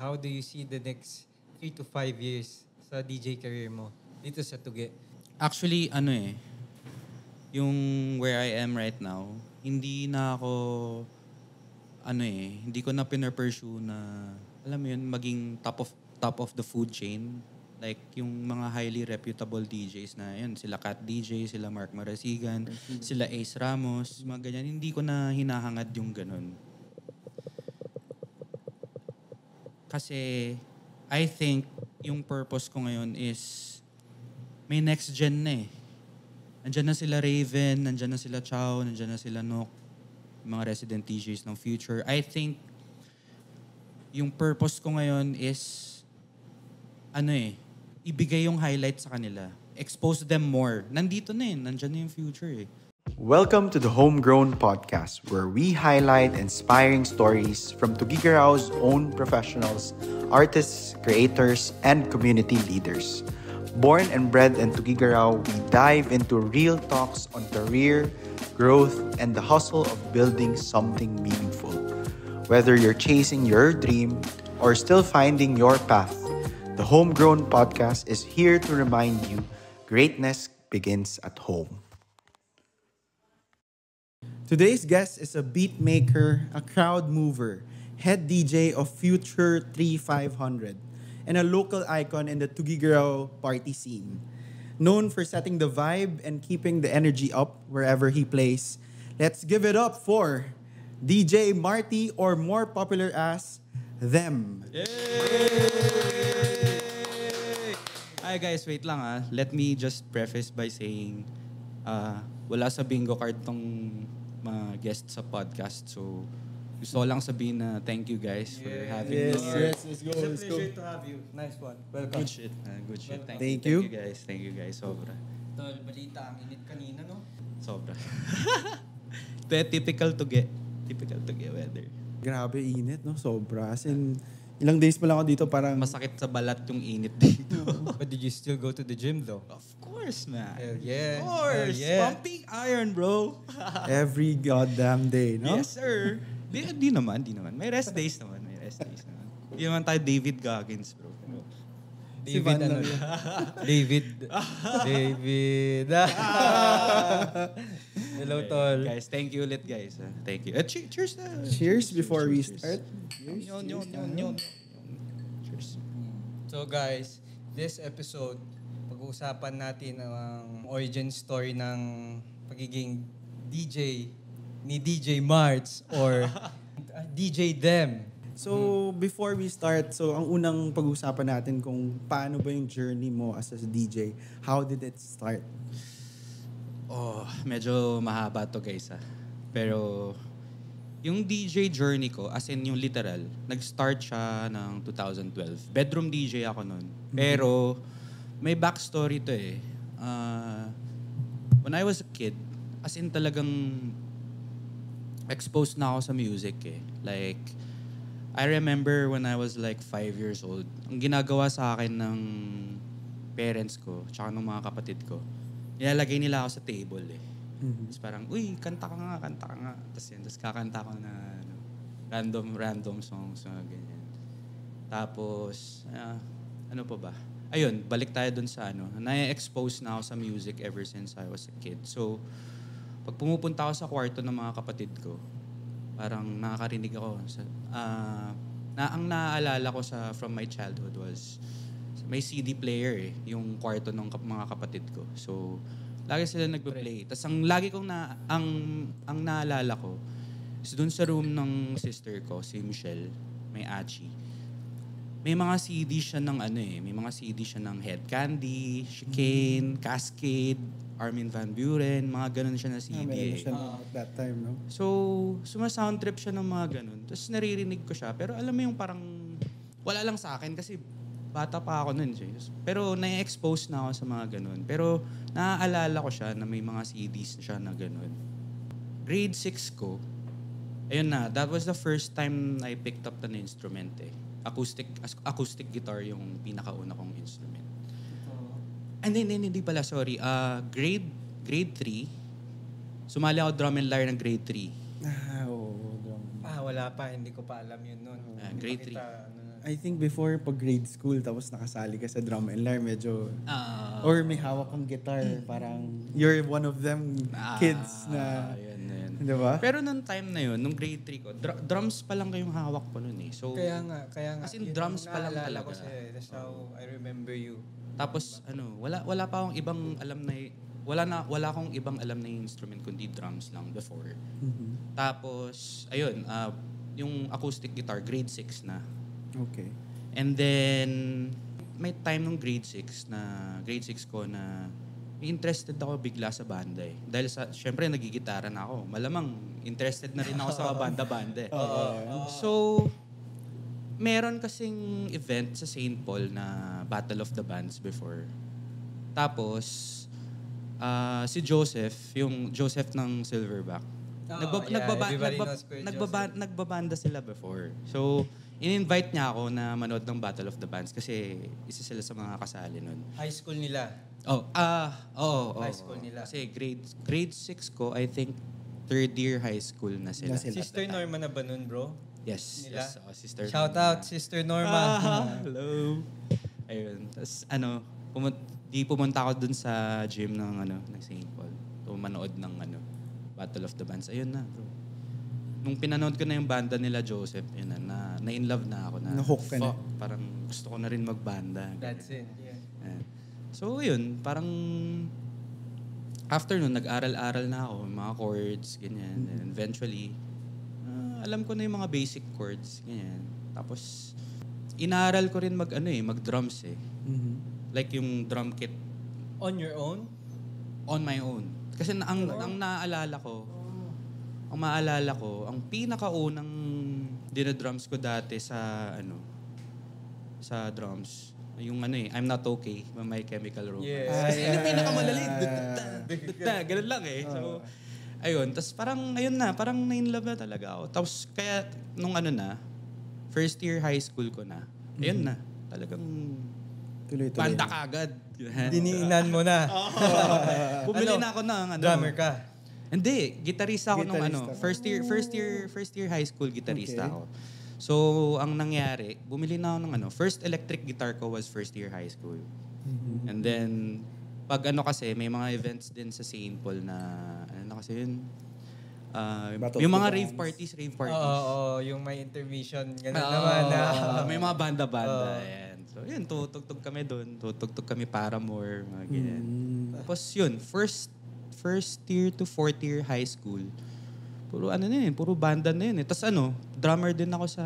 how do you see the next 3 to 5 years sa DJ career mo dito sa Tugi? Actually, yung where I am right now, hindi na ako, hindi ko na pinupursue na, alam mo yun, maging top of the food chain. Like, yung mga highly reputable DJs na yun, sila Cat DJ, sila Mark Marasigan, sila Ace Ramos, mga ganyan. Hindi ko na hinahangad yung ganun. Kasi, I think, yung purpose ko ngayon is, may next gen na eh. Nandyan na sila Raven, nandyan na sila Chow, nandyan na sila Nook, mga resident DJs ng future. I think, yung purpose ko ngayon is, ibigay yung highlight sa kanila. Expose them more. Nandito na nandyan na yung future eh. Welcome to the Homegrown Podcast, where we highlight inspiring stories from Tugigarao's own professionals, artists, creators, and community leaders. Born and bred in Tugigarao, we dive into real talks on career, growth, and the hustle of building something meaningful. Whether you're chasing your dream or still finding your path, the Homegrown Podcast is here to remind you greatness begins at home. Today's guest is a beat maker, a crowd mover, head DJ of Future 3500, and a local icon in the Tugigarao party scene. Known for setting the vibe and keeping the energy up wherever he plays, let's give it up for DJ Marty, or more popular as Them. Yay! Hi guys, wait lang Let me just preface by saying, wala sa bingo card tong mga guest sa podcast. So, gusto ko lang sabihin na thank you guys for having me here. Yes, let's go. It's a pleasure to have you. Nice one. Welcome. Good shit. Good shit. Thank you. Thank you guys. Sobra. Tol, balita ang init kanina, no? Sobra. Typical Tugi weather. Grabe init, no? Sobra. As in, ilang days pa lang ako dito, parang... Masakit sa balat yung init dito. But did you still go to the gym, though? Of course, man. Hell yeah. Of course. Hell yeah. Pumping iron, bro. every goddamn day, no? Yes, sir. Di naman. May rest days naman. Di naman tayo David Goggins, bro. David, David. Hello, Tol. Guys, thank you ulit, guys. Thank you. Cheers na. Cheers before we start. Yun. Cheers. So, guys, this episode, pag-uusapan natin ang origin story ng pagiging DJ ni DJ Marts or DJ Them. So, before we start, ang unang pag-usapan natin kung paano ba yung journey mo as a DJ. How did it start? Medyo mahaba to, guys. Pero, yung DJ journey ko, as in yung literal, nag-start siya ng 2012. Bedroom DJ ako nun. Pero, may backstory to eh. When I was a kid, as in talagang exposed na ako sa music eh. Like, I remember when I was like 5 years old, ang ginagawa sa akin ng parents ko, tsaka ng mga kapatid ko, nilalagay nila ako sa table eh. Tapos parang, uy, kanta ka nga. Tapos kakanta ko na random songs, ganyan. Tapos, ano pa ba? Ayun, balik tayo dun sa na-expose na ako sa music ever since I was a kid. So, pag pumupunta ako sa kwarto ng mga kapatid ko, parang nakakarinig ako. Ang naaalala ko from my childhood was may CD player eh, yung kwarto ng mga kapatid ko. So, lagi sila nagpe-play. Tapos ang lagi kong ang naalala ko is dun sa room ng sister ko, si Michelle, may Achi. May mga CD siya ng may mga CD siya ng Head Candy, Chicane, Cascade, Armin van Buuren, mga ganun siya na CD eh. At that time, no? So, sumasound trip siya ng mga ganun. Tapos naririnig ko siya. Pero alam mo yung parang wala lang sa akin kasi bata pa ako nun. Pero na-expose na ako sa mga ganun. Pero naaalala ko siya na may mga CDs siya na ganun. Grade 6 ko, ayun na, that was the first time I picked up an instrument eh. Acoustic guitar yung pinakauna kong instrument. Hindi pala, sorry. Grade 3, sumali ako drum and lyre ng grade 3. Oo, drum. Wala pa. Hindi ko pa alam yun nun. Grade 3. I think before pag grade school tapos nakasali ka sa drum and lyre, medyo or may hawak kang guitar, parang you're one of them kids na, Yun. di ba? Pero nung time na yun, nung grade 3 ko, drums pa lang kayong hawak ko nun eh. So, Kaya nga. As in, Yun drums ang pa lang naalala talaga. ko sa'yo. That's how I remember you. tapos wala pa akong ibang alam na wala akong ibang alam na instrument kundi drums lang before. Tapos ayun, yung acoustic guitar grade 6 na. Okay. And then may time nung grade 6 ko na interested ako bigla sa banda eh. Dahil syempre nagigitara na ako. Malamang interested na rin ako sa banda-banda eh. So meron kasing event sa St. Paul na Battle of the Bands before. Tapos si Joseph, yung Joseph ng Silverback. Everybody knows Kuya Joseph. Nagbabanda sila before. So, in-invite niya ako na manood ng Battle of the Bands kasi isa sila sa mga kasali nun. High school nila. High school nila. Kasi grade 6 ko, I think third year high school na sila. Sister Norma na ba nun, bro? Yes. Nila? Yes, Sister Shout Norma. out, Sister Norma. Hello. Ayun. Tapos pumunta ako dun sa gym ng St. Paul. Manood ng Battle of the Bands. Ayun na, bro. Nung pinanood ko na yung banda nila Joseph, yun na in love na ako na. Na-hook ka na. Parang gusto ko na rin magbanda. That's it. Yeah. So, yun, parang after nun, nag-aral-aral na ako, mga chords, ganyan. And eventually, alam ko na yung mga basic chords, ganyan. Tapos, inaaral ko rin mag-drums eh. Like yung drum kit. On your own? On my own. Kasi ang maalala ko, ang pinakaunang dinadrums ko dati sa drums, yung I'm Not Okay, by My Chemical Romance. Yes. Kasi yun yung pinakamadali. Ganun lang eh. So, ayun. Tapos parang, parang na-inlove na talaga ako. Tapos kaya, nung first year high school ko na, ayun na. Talagang Tuloy-tuloy. banda kagad. Diniinan mo na. Bumili na ako ng Drummer ka? Hindi, gitarista ako Gitarista. first year high school gitarista Okay. ako. So, ang nangyari, bumili na ako ng first electric guitar ko was first year high school. And then pag kasi may mga events din sa St. Paul na kasi yun. Battle Yung of mga the rave Bands. parties. Oo, yung may intermission. Ganun naman na. May mga banda-banda. Ayan. So, yun, tutugtog kami doon. Tutugtog kami Paramore, mga ganyan. Tapos yun, first year to fourth year high school, puro banda na yun eh. Tapos drummer din ako sa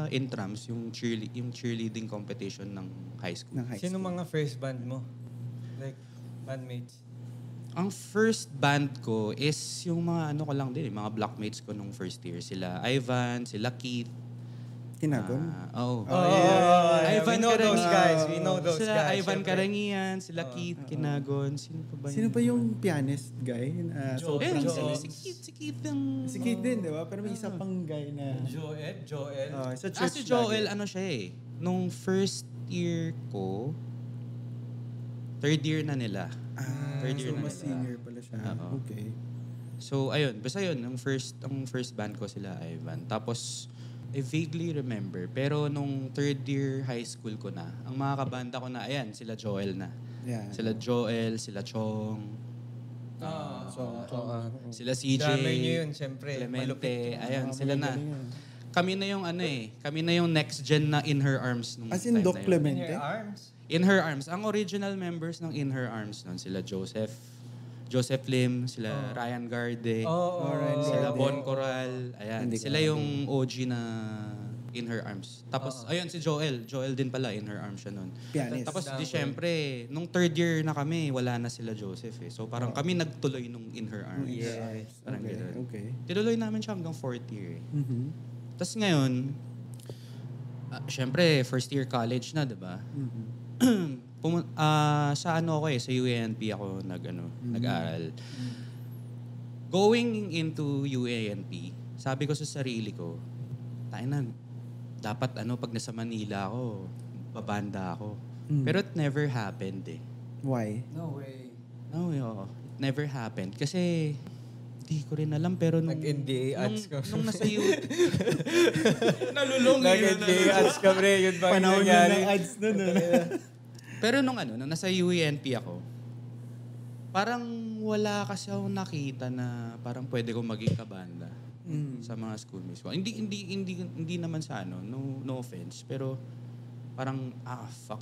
intrams, yung cheerleading competition ng high school. Sino mga first band mo? Like, bandmates? Ang first band ko is yung mga ko lang din, mga blockmates ko nung first year. Sila Ivan, sila Keith. Kinagon? We know those guys. We know those sila guys. Ivan syempre. Karangian, sila Keith, Kinagon. Sino pa ba yun? Sino pa yung pianist guy? Joel. Si Keith yung... Si Kid din, di ba? Pero may isa pang guy na... Joel? sa church si Joel, lagi. siya eh. Nung first year ko, third year na nila. Third year So, na mas nila. senior pala siya. Oo. Okay. So, ayun. Basta yun, ang first band ko sila, Ivan. Tapos, I vaguely remember. Pero nung third year high school ko na, ang mga kabanda ko na, ayan, sila Joel na. Yeah. Sila Joel, sila Chong, sila CJ, Drummer nyo yun, syempre. Clemente, ayan, Mga sila na. magaling yan. Kami na yung kami na yung next gen na In Her Arms nung As in time Doc na yun. In Clemente? your arms? In Her Arms. Ang original members ng In Her Arms nun, sila Joseph Lim, sila Ryan Garde, Ryan sila Garde. Bon Coral. Ayan, Hindi ko sila alam. yung OG na In Her Arms. Tapos, ayun, si Joel. Joel din pala, In Her Arms siya nun. Pianist. Tapos, di syempre, nung third year na kami, wala na sila Joseph eh. So, parang kami nagtuloy nung In Her Arms. Yes. Parang Okay, ganun. okay. Tinuloy namin siya hanggang fourth year eh. Mhm. Tapos ngayon, syempre, first year college na, di ba? Sa sa UANP ako nag-aral. Going into UANP, sabi ko sa sarili ko, dapat pag nasa Manila ako, babanda ako. Pero it never happened eh. Why? No way. Oo. It never happened. Kasi Di ko rin alam, pero Nag-NBA ads ka. Nung nasa youth. Nalulung Nag-NBA ads ka, pre. Yun ba yung Panahon yun nangyari? ng ads nun. Pero nung nasa UENP ako, parang wala kasi akong nakita na parang pwede kong maging kabanda sa mga schoolmates ko. Hindi naman sa no offense, pero parang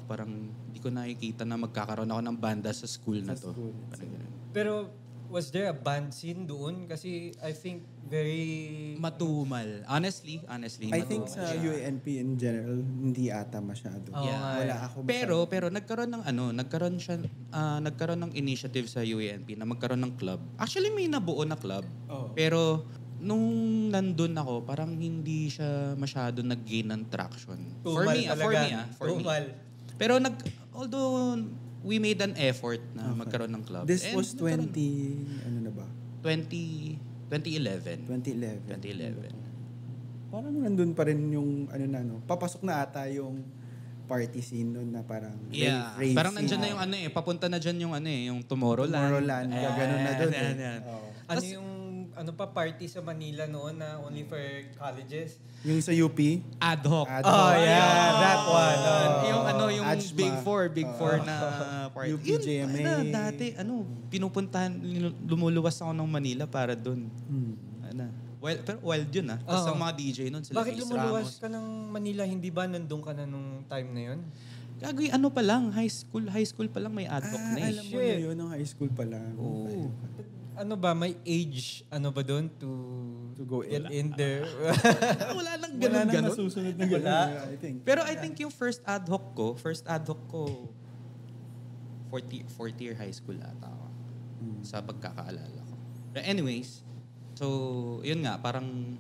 parang hindi ko nakikita na magkakaroon ako ng banda sa school na to. Parang ganun. Pero was there a band scene doon? Kasi I think very... Matumal. Honestly, I think sa UANP in general, hindi ata masyado. Yeah. Wala ako Pero nagkaroon ng initiative sa UANP na magkaroon ng club. Actually may nabuo na club. Pero nung nandun ako, parang hindi siya masyado nag-gain ng traction. For me. Pero although we made an effort na magkaroon ng club. This was 20, ano na ba? 2011. 2011. Parang nandun pa rin yung, papasok na ata yung party scene nun na parang rave parang scene. nandyan na yung papunta na dyan yung yung Tomorrowland. Gano'n na dun. Ano yung party sa Manila noon na only for colleges? Yung sa UP? Ad hoc. That one. Yung Ajma. Big Four na party. UP GMA. Dati, pinupuntahan, lumuluwas ako ng Manila para dun. Pero wild yun Tapos ang mga DJ nun, sila Bakit Face lumuluwas Ramos. ka ng Manila? Hindi ba nandun ka na nung time na yun? Gagawin, pa lang, high school pa lang may ad hoc na Alam mo na yun, ng high school pa lang. Oo. Ano ba, may age, ba doon to go get in there? Wala nang Wala nang ganun. masusunod na gano'n, I think. Pero I think yung first ad hoc ko, fourth year high school ata ako. Sa pagkakaalala ko. But anyways, so yun nga, parang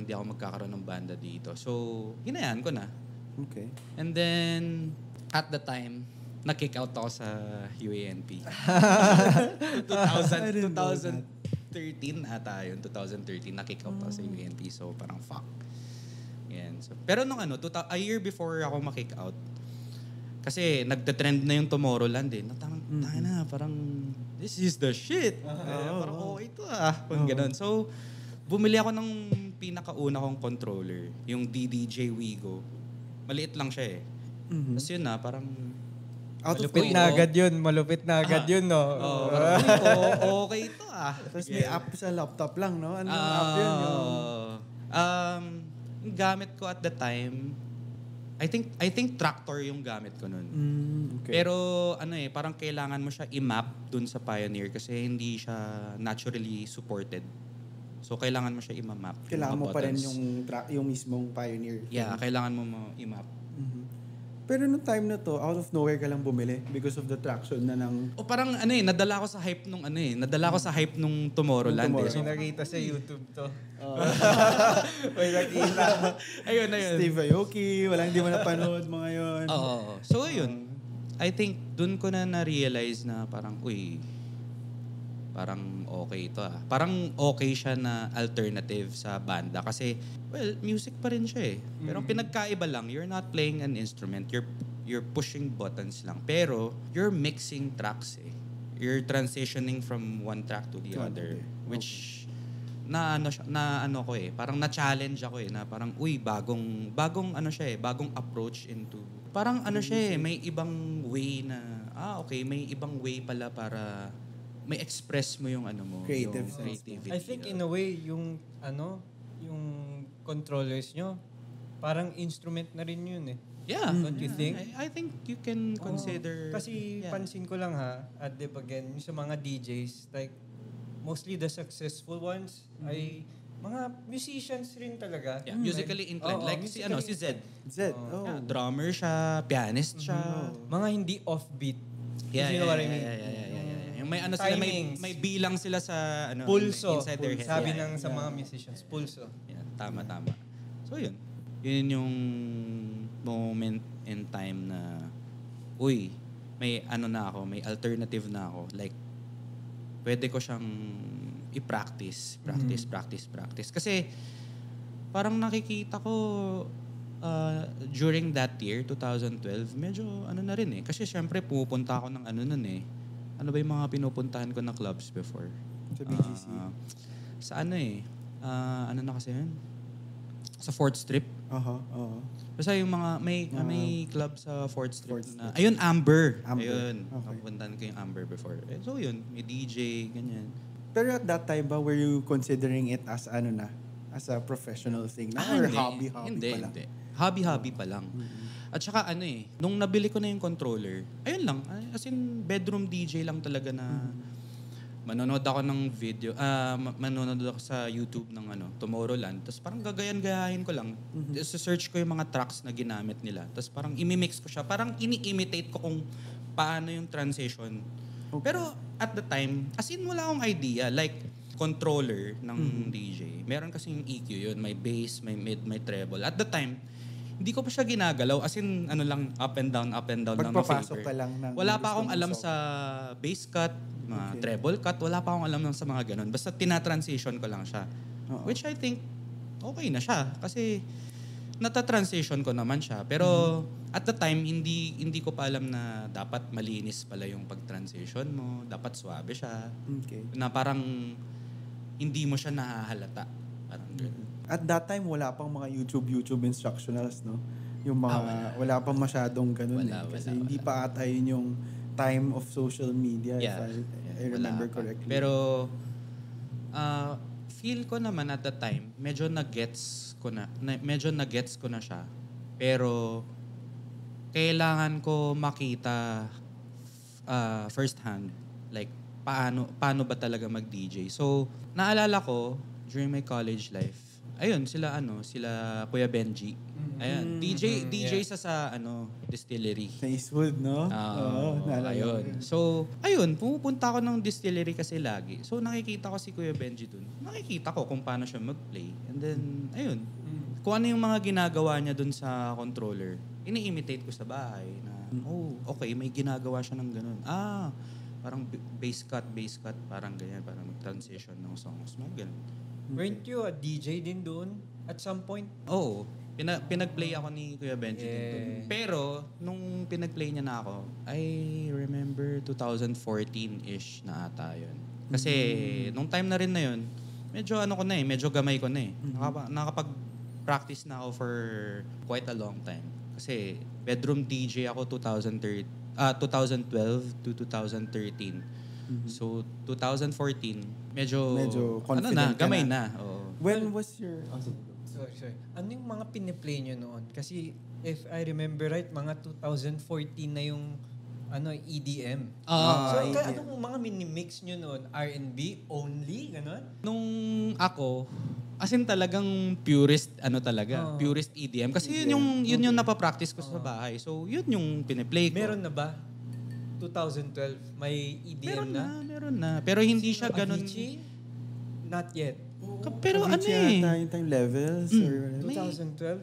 di ako magkakaroon ng banda dito. So, hinayaan ko na. Okay. And then, at the time, na-kick out ako sa UANP. 2013 ata yun. 2013, na-kick out ako sa UANP. So, parang fuck. Yan. So, pero nung a year before ako ma-kick out, kasi nagte-trend na yung Tomorrowland parang this is the shit. Parang okay ito Kung ganun. So, bumili ako ng pinakauna kong controller, yung DDJ Wigo. Maliit lang siya Tapos yun parang Malupit na agad yun, no? Parang okay ito Tapos may app sa laptop lang, no? Ano yung app yun? Yung gamit ko at the time, I think Tractor yung gamit ko nun. Okay. Pero parang kailangan mo siya i-map dun sa Pioneer kasi hindi siya naturally supported. So kailangan mo siya i-map. Kailangan mo pa rin yung mismong Pioneer. Yeah, kailangan mo i-map. Pero nung time na to, out of nowhere ka lang bumili because of the traction na ng... O parang nadala ko sa hype nung Tomorrowland. So, nakita sa YouTube to. May nakita. Ayun. Steve Aoki, walang di mo napanood mga yun. Oo. So ayun. I think dun ko na na-realize na parang, parang okay ito Parang okay siya na alternative sa banda kasi, music pa rin siya Pero ang pinagkaiba lang, you're not playing an instrument, you're pushing buttons lang. Pero you're mixing tracks You're transitioning from one track to the other. Which, parang na-challenge ako na parang, bagong bagong approach into, parang may ibang way na, may ibang way pala para may express mo yung Creative yung creativity. I think in a way, yung controllers nyo, parang instrument na rin yun Yeah. Don't you think? I think you can consider... Kasi pansin ko lang at again, yung sa mga DJs, like, mostly the successful ones ay mga musicians rin talaga. Yeah, musically inclined. Like si Zed. Zed, Yeah, drummer siya, pianist siya. Mga hindi offbeat. Yeah, You know what I mean? Yeah. Yung may sila, Timings. may bilang sila sa Pulso. inside their head. Sabi Yeah. sa mga musicians, pulso. Yeah, tama. So yun. Yun yung moment in time na may may alternative na ako. Like pwede ko siyang i-practice. Practice. Kasi parang nakikita ko during that year, 2012, medyo na rin Kasi syempre pupunta ako ng nun Ano ba yung mga pinupuntahan ko na clubs before? Sa BGC. Sa ano ano na kasi yun? Sa 4th Strip. Basta yung mga, may club sa 4th Strip na, ayun, Amber. Ayun, napuntahan ko yung Amber before. So yun, may DJ, ganyan. Pero at that time ba, were you considering it as as a professional thing na? Or hobby pa lang? Hindi. Hobby pa lang. At saka nung nabili ko na yung controller, ayun lang, as in bedroom DJ lang talaga na manonood ako ng video, manonood ako sa YouTube ng Tomorrowland, tapos parang gagayan-gayahin ko lang. Search ko yung mga tracks na ginamit nila. Tapos parang imimix ko siya. Parang ini-imitate ko kung paano yung transition. Okay. Pero at the time, as in wala akong idea. Like, controller ng DJ. Meron kasing EQ yun. May bass, may mid, may treble. At the time, hindi ko pa siya ginagalaw. As in, lang, up and down lang ng pagpapasok favor. Pa lang ng wala pa akong alam sa bass cut, treble cut. Wala pa akong alam sa mga ganun. Basta tinatransition ko lang siya. Which I think, okay na siya. Kasi, nata-transition ko naman siya. Pero, at the time, hindi ko pa alam na dapat malinis pala yung pag-transition mo. Dapat suabe siya. Okay. Na parang, hindi mo siya nahahalata. Parang ganun. At that time, wala pang mga YouTube instructionals, no? Yung mga, wala pang masyadong ganun. Kasi hindi pa ata yun yung time of social media, if I remember correctly. Pero, feel ko naman at that time, medyo na-gets ko na siya. Pero, kailangan ko makita first hand, like, paano ba talaga mag-DJ. So, naalala ko, during my college life, ayun, sila Kuya Benji. Ayun, DJ sa distillery. Sa Eastwood, no? Ayun. So, ayun, pumupunta ako ng distillery kasi lagi. So, nakikita ko si Kuya Benji dun. Nakikita ko kung paano siya mag-play. And then, ayun, kung ano yung mga ginagawa niya dun sa controller, ini-imitate ko sa bahay na, okay, may ginagawa siya ng ganun. Parang bass cut, parang ganyan, parang mag-transition ng songs. Mga ganun. Weren't you a DJ din doon at some point? Oo. Pinag-play ako ni Kuya Benji din doon. Pero, nung pinag-play niya na ako, I remember 2014-ish na ata yun. Kasi, nung time na rin na yun, medyo medyo gamay ko na eh. Nakapag-practice na ako for quite a long time. Kasi, bedroom DJ ako 2012 to 2013. So, 2014, medyo gamay na. Oo. When was your... Sorry. Ano yung mga piniplay nyo noon? Kasi, if I remember right, mga 2014 na yung EDM. Anong mga minimix nyo noon? R&B only? Ganon? Nung ako, as in talagang purist, purist EDM. Kasi yun yung napapractice ko sa bahay. So, yun yung piniplay ko. Meron na ba? 2012, may EDM Meron na. Pero hindi siya ganun. Avicii? Not yet. Pero Avicii yata yung time levels? Or 2012,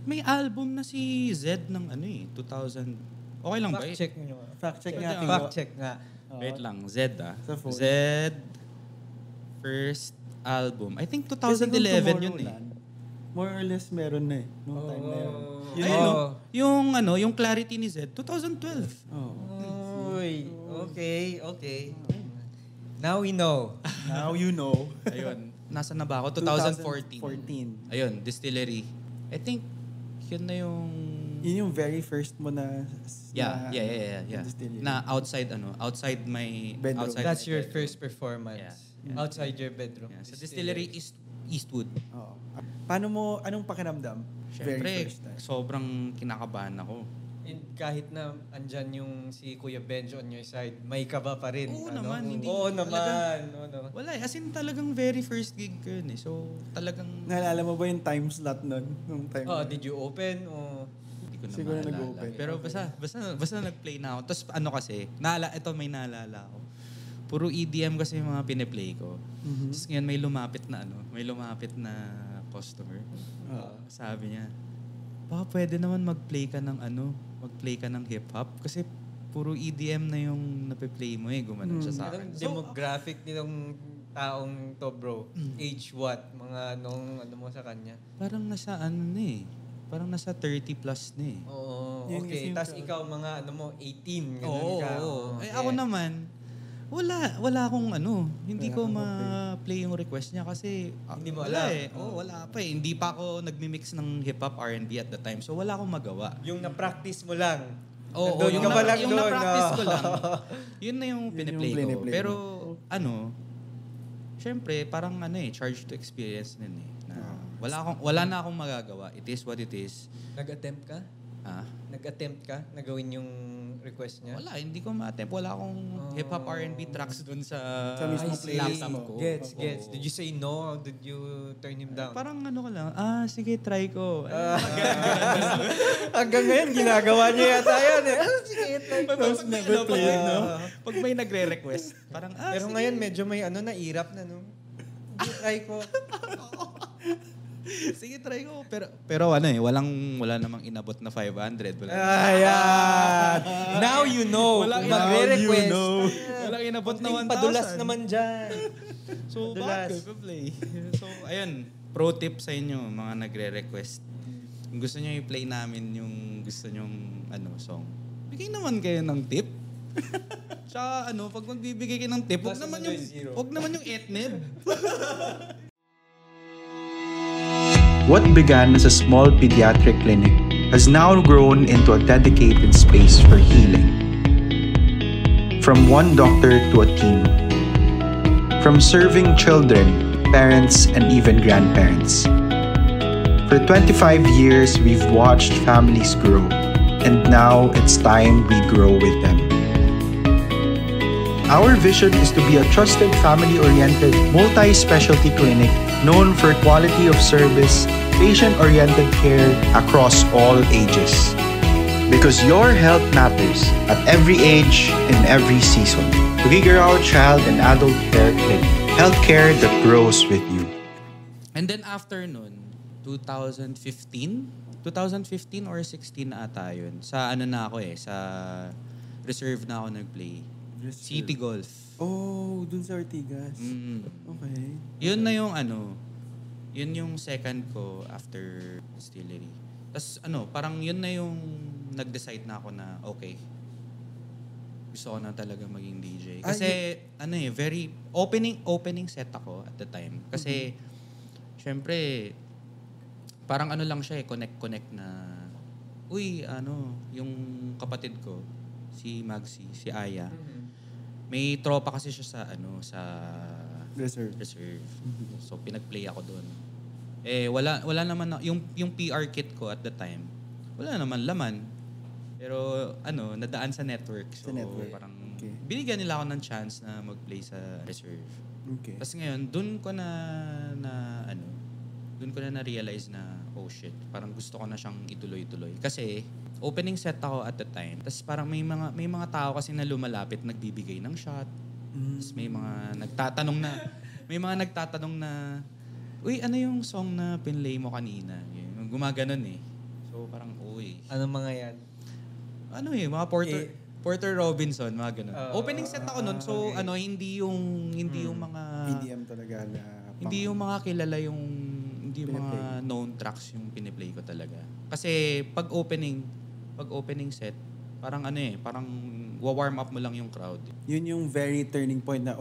may album na si Zed ng 2000. Okay lang ba? Fact-check nyo. Fact-check nga. Wait lang, Zed Sa phone. Zed first album. I think 2011 yun eh. More or less meron na eh. Nung time na yun. Yung Clarity ni Zed, 2012. Uy, okay. Now we know. Now you know. Ayun. Nasaan na ba ako? 2014. 2014. Ayun, Distillery. I think, yun na yung... Yun yung very first mo na... Yeah. Distillery. Na outside my... bedroom. Outside That's my your bedroom. first performance. Yeah. Outside your bedroom. Yeah. Sa Distillery Eastwood. Oo. Anong pakiramdam? Siyempre, Very first time. sobrang kinakabahan ako. And kahit na andyan yung si Kuya Benjo on your side, may kaba pa rin. Oo naman, hindi. Oo naman. Wala as in talagang very first gig ko yun eh. So, talagang... Naalala mo ba yung time slot nun? Nung time na? Did you open? Hindi ko na Siguro maalala. nag-open. Pero basta nag-play na ako. Tapos kasi, may naalala ako. Puro EDM kasi yung mga piniplay ko. Tapos ngayon may lumapit na customer. Sabi niya, baka pwede naman mag-play ka ng hip-hop kasi puro EDM na yung nape-play mo eh. Gumanon siya sa akin. Anong demographic nitong taong to, bro? Age what? Mga ano mo sa kanya? Parang nasa Parang nasa 30 plus na eh. Oo, Yun okay. kasi yung Tapos ikaw mga 18. Ganun Oo. ka. Ako naman, Wala akong hindi ko ma-play yung request niya kasi Hindi mo wala alam. Wala pa eh. Hindi pa ako nagmi-mix ng hip-hop R&B at the time. So wala akong magawa. Yung na-practice mo lang. Oo, Nandun ka pa lang yung doon, na-practice no? ko lang. Yun na yung piniplay ko. piniplay Pero syempre parang charge to experience din eh. Na wala na akong magagawa. It is what it is. Nag-attempt ka? Nag-attempt ka na gawin yung request niya? Wala, hindi ko ma-attempt. Wala akong hip-hop R&B tracks dun sa mismo playlist laptop mo. ko. Gets. Oo. Did you say no? Or did you turn him down? Parang ko lang, sige, try ko. Hanggang ngayon, ginagawa niya yata yan eh. Sige, try ko. Never played, no? Pag may nagre-request, parang, Pero sige. ngayon, medyo may nairap na, no? Sige, try ko. Sige, try ko. Pero wala namang inabot na 500. Ayan! Now you know. Walang Kung magre-request. Walang inabot na 1,000. Padulas naman dyan. So, Padulas. bakit ko play? So, ayun. Pro tip sa inyo, mga nagre-request. Kung gusto nyo i-play namin yung gusto nyong song, bigay naman kayo ng tip. Tsaka pag magbibigay kayo ng tip, wag naman yung etneb. What began as a small pediatric clinic has now grown into a dedicated space for healing. From one doctor to a team. From serving children, parents, and even grandparents. For 25 years, we've watched families grow, and now it's time we grow with them. Our vision is to be a trusted family-oriented, multi-specialty clinic known for quality of service, patient-oriented care across all ages. Because your health matters at every age and every season. Tugigarao Child and Adult Care Clinic. Healthcare that grows with you. And then after nun, 2015 or 16 ata yun. Sa na ako sa reserve na ako nag-play. City Golf. Oh, dun sa Ortigas. Okay. Yun na yung yun yung second ko after Distillery. Tapos parang yun na yung nag-decide na ako na okay. Gusto ko na talaga maging DJ. Kasi very opening set ako at the time. Kasi syempre parang lang siya connect na yung kapatid ko si Magsi, si Aya. May tropa kasi siya sa sa Reserve. So pinag-play ako doon. Wala naman yung PR kit ko at the time. Wala naman laman. Pero nadaan sa network. So parang binigyan nila ako ng chance na mag-play sa reserve. Okay. Tapos ngayon, doon ko na na-realize na oh shit, parang gusto ko na siyang ituloy-tuloy. Kasi opening set ako at the time. Tapos parang may mga tao kasi na lumalapit, nagbibigay ng shot. Tapos may mga nagtatanong na, uy, ano yung song na pinlay mo kanina? Gumaganon eh. So parang, uy. Anong mga yan? Mga Porter Robinson, mga ganun. Opening set ako nun. So okay. hindi yung mga EDM talaga na hindi yung mga kilala hindi yung mga known tracks yung piniplay ko talaga. Kasi pag opening set, parang parang wa-warm up mo lang yung crowd. Yun yung very turning point na,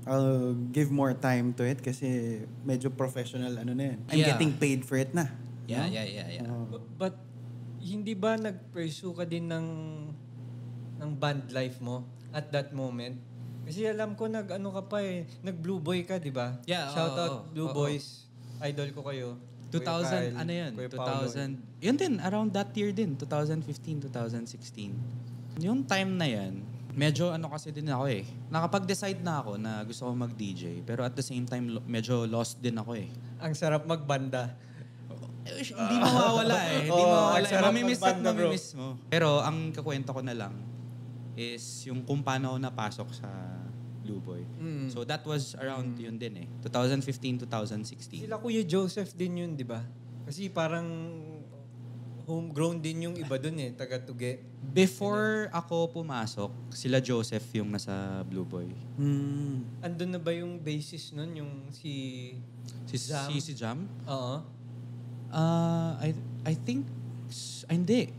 I'll give more time to it kasi medyo professional na yan. I'm getting paid for it na. Yeah. But hindi ba nag-pursue ka din ng band life mo at that moment? Kasi alam ko nag-Blue Boy ka, di ba? Yeah, Shout out Blue Boys. Idol ko kayo. 2000, Kuya Kyle, yun? Kuya Paolo. 2000, yun din, around that year din, 2015, 2016. Yung time na yan, medyo kasi din ako eh. Nakapag-decide na ako na gusto ko mag-DJ, pero at the same time, medyo lost din ako eh. Ang sarap magbanda. Hindi mawawala eh. Hindi mawawala. sarap Mamimiss at magbanda, bro. mamimiss mo. Pero ang kakwento ko na lang is yung kung paano ako napasok sa Blue Boy. So that was around yun din eh. 2015, 2016. Sila Kuya Joseph din yun, di ba? Kasi parang homegrown din yung iba dun eh, taga-Tuge. Before ako pumasok, sila Joseph yung nasa Blue Boy. Andun na ba yung basis nun, yung si Jam? Si Jam? Oo. I think, hindi.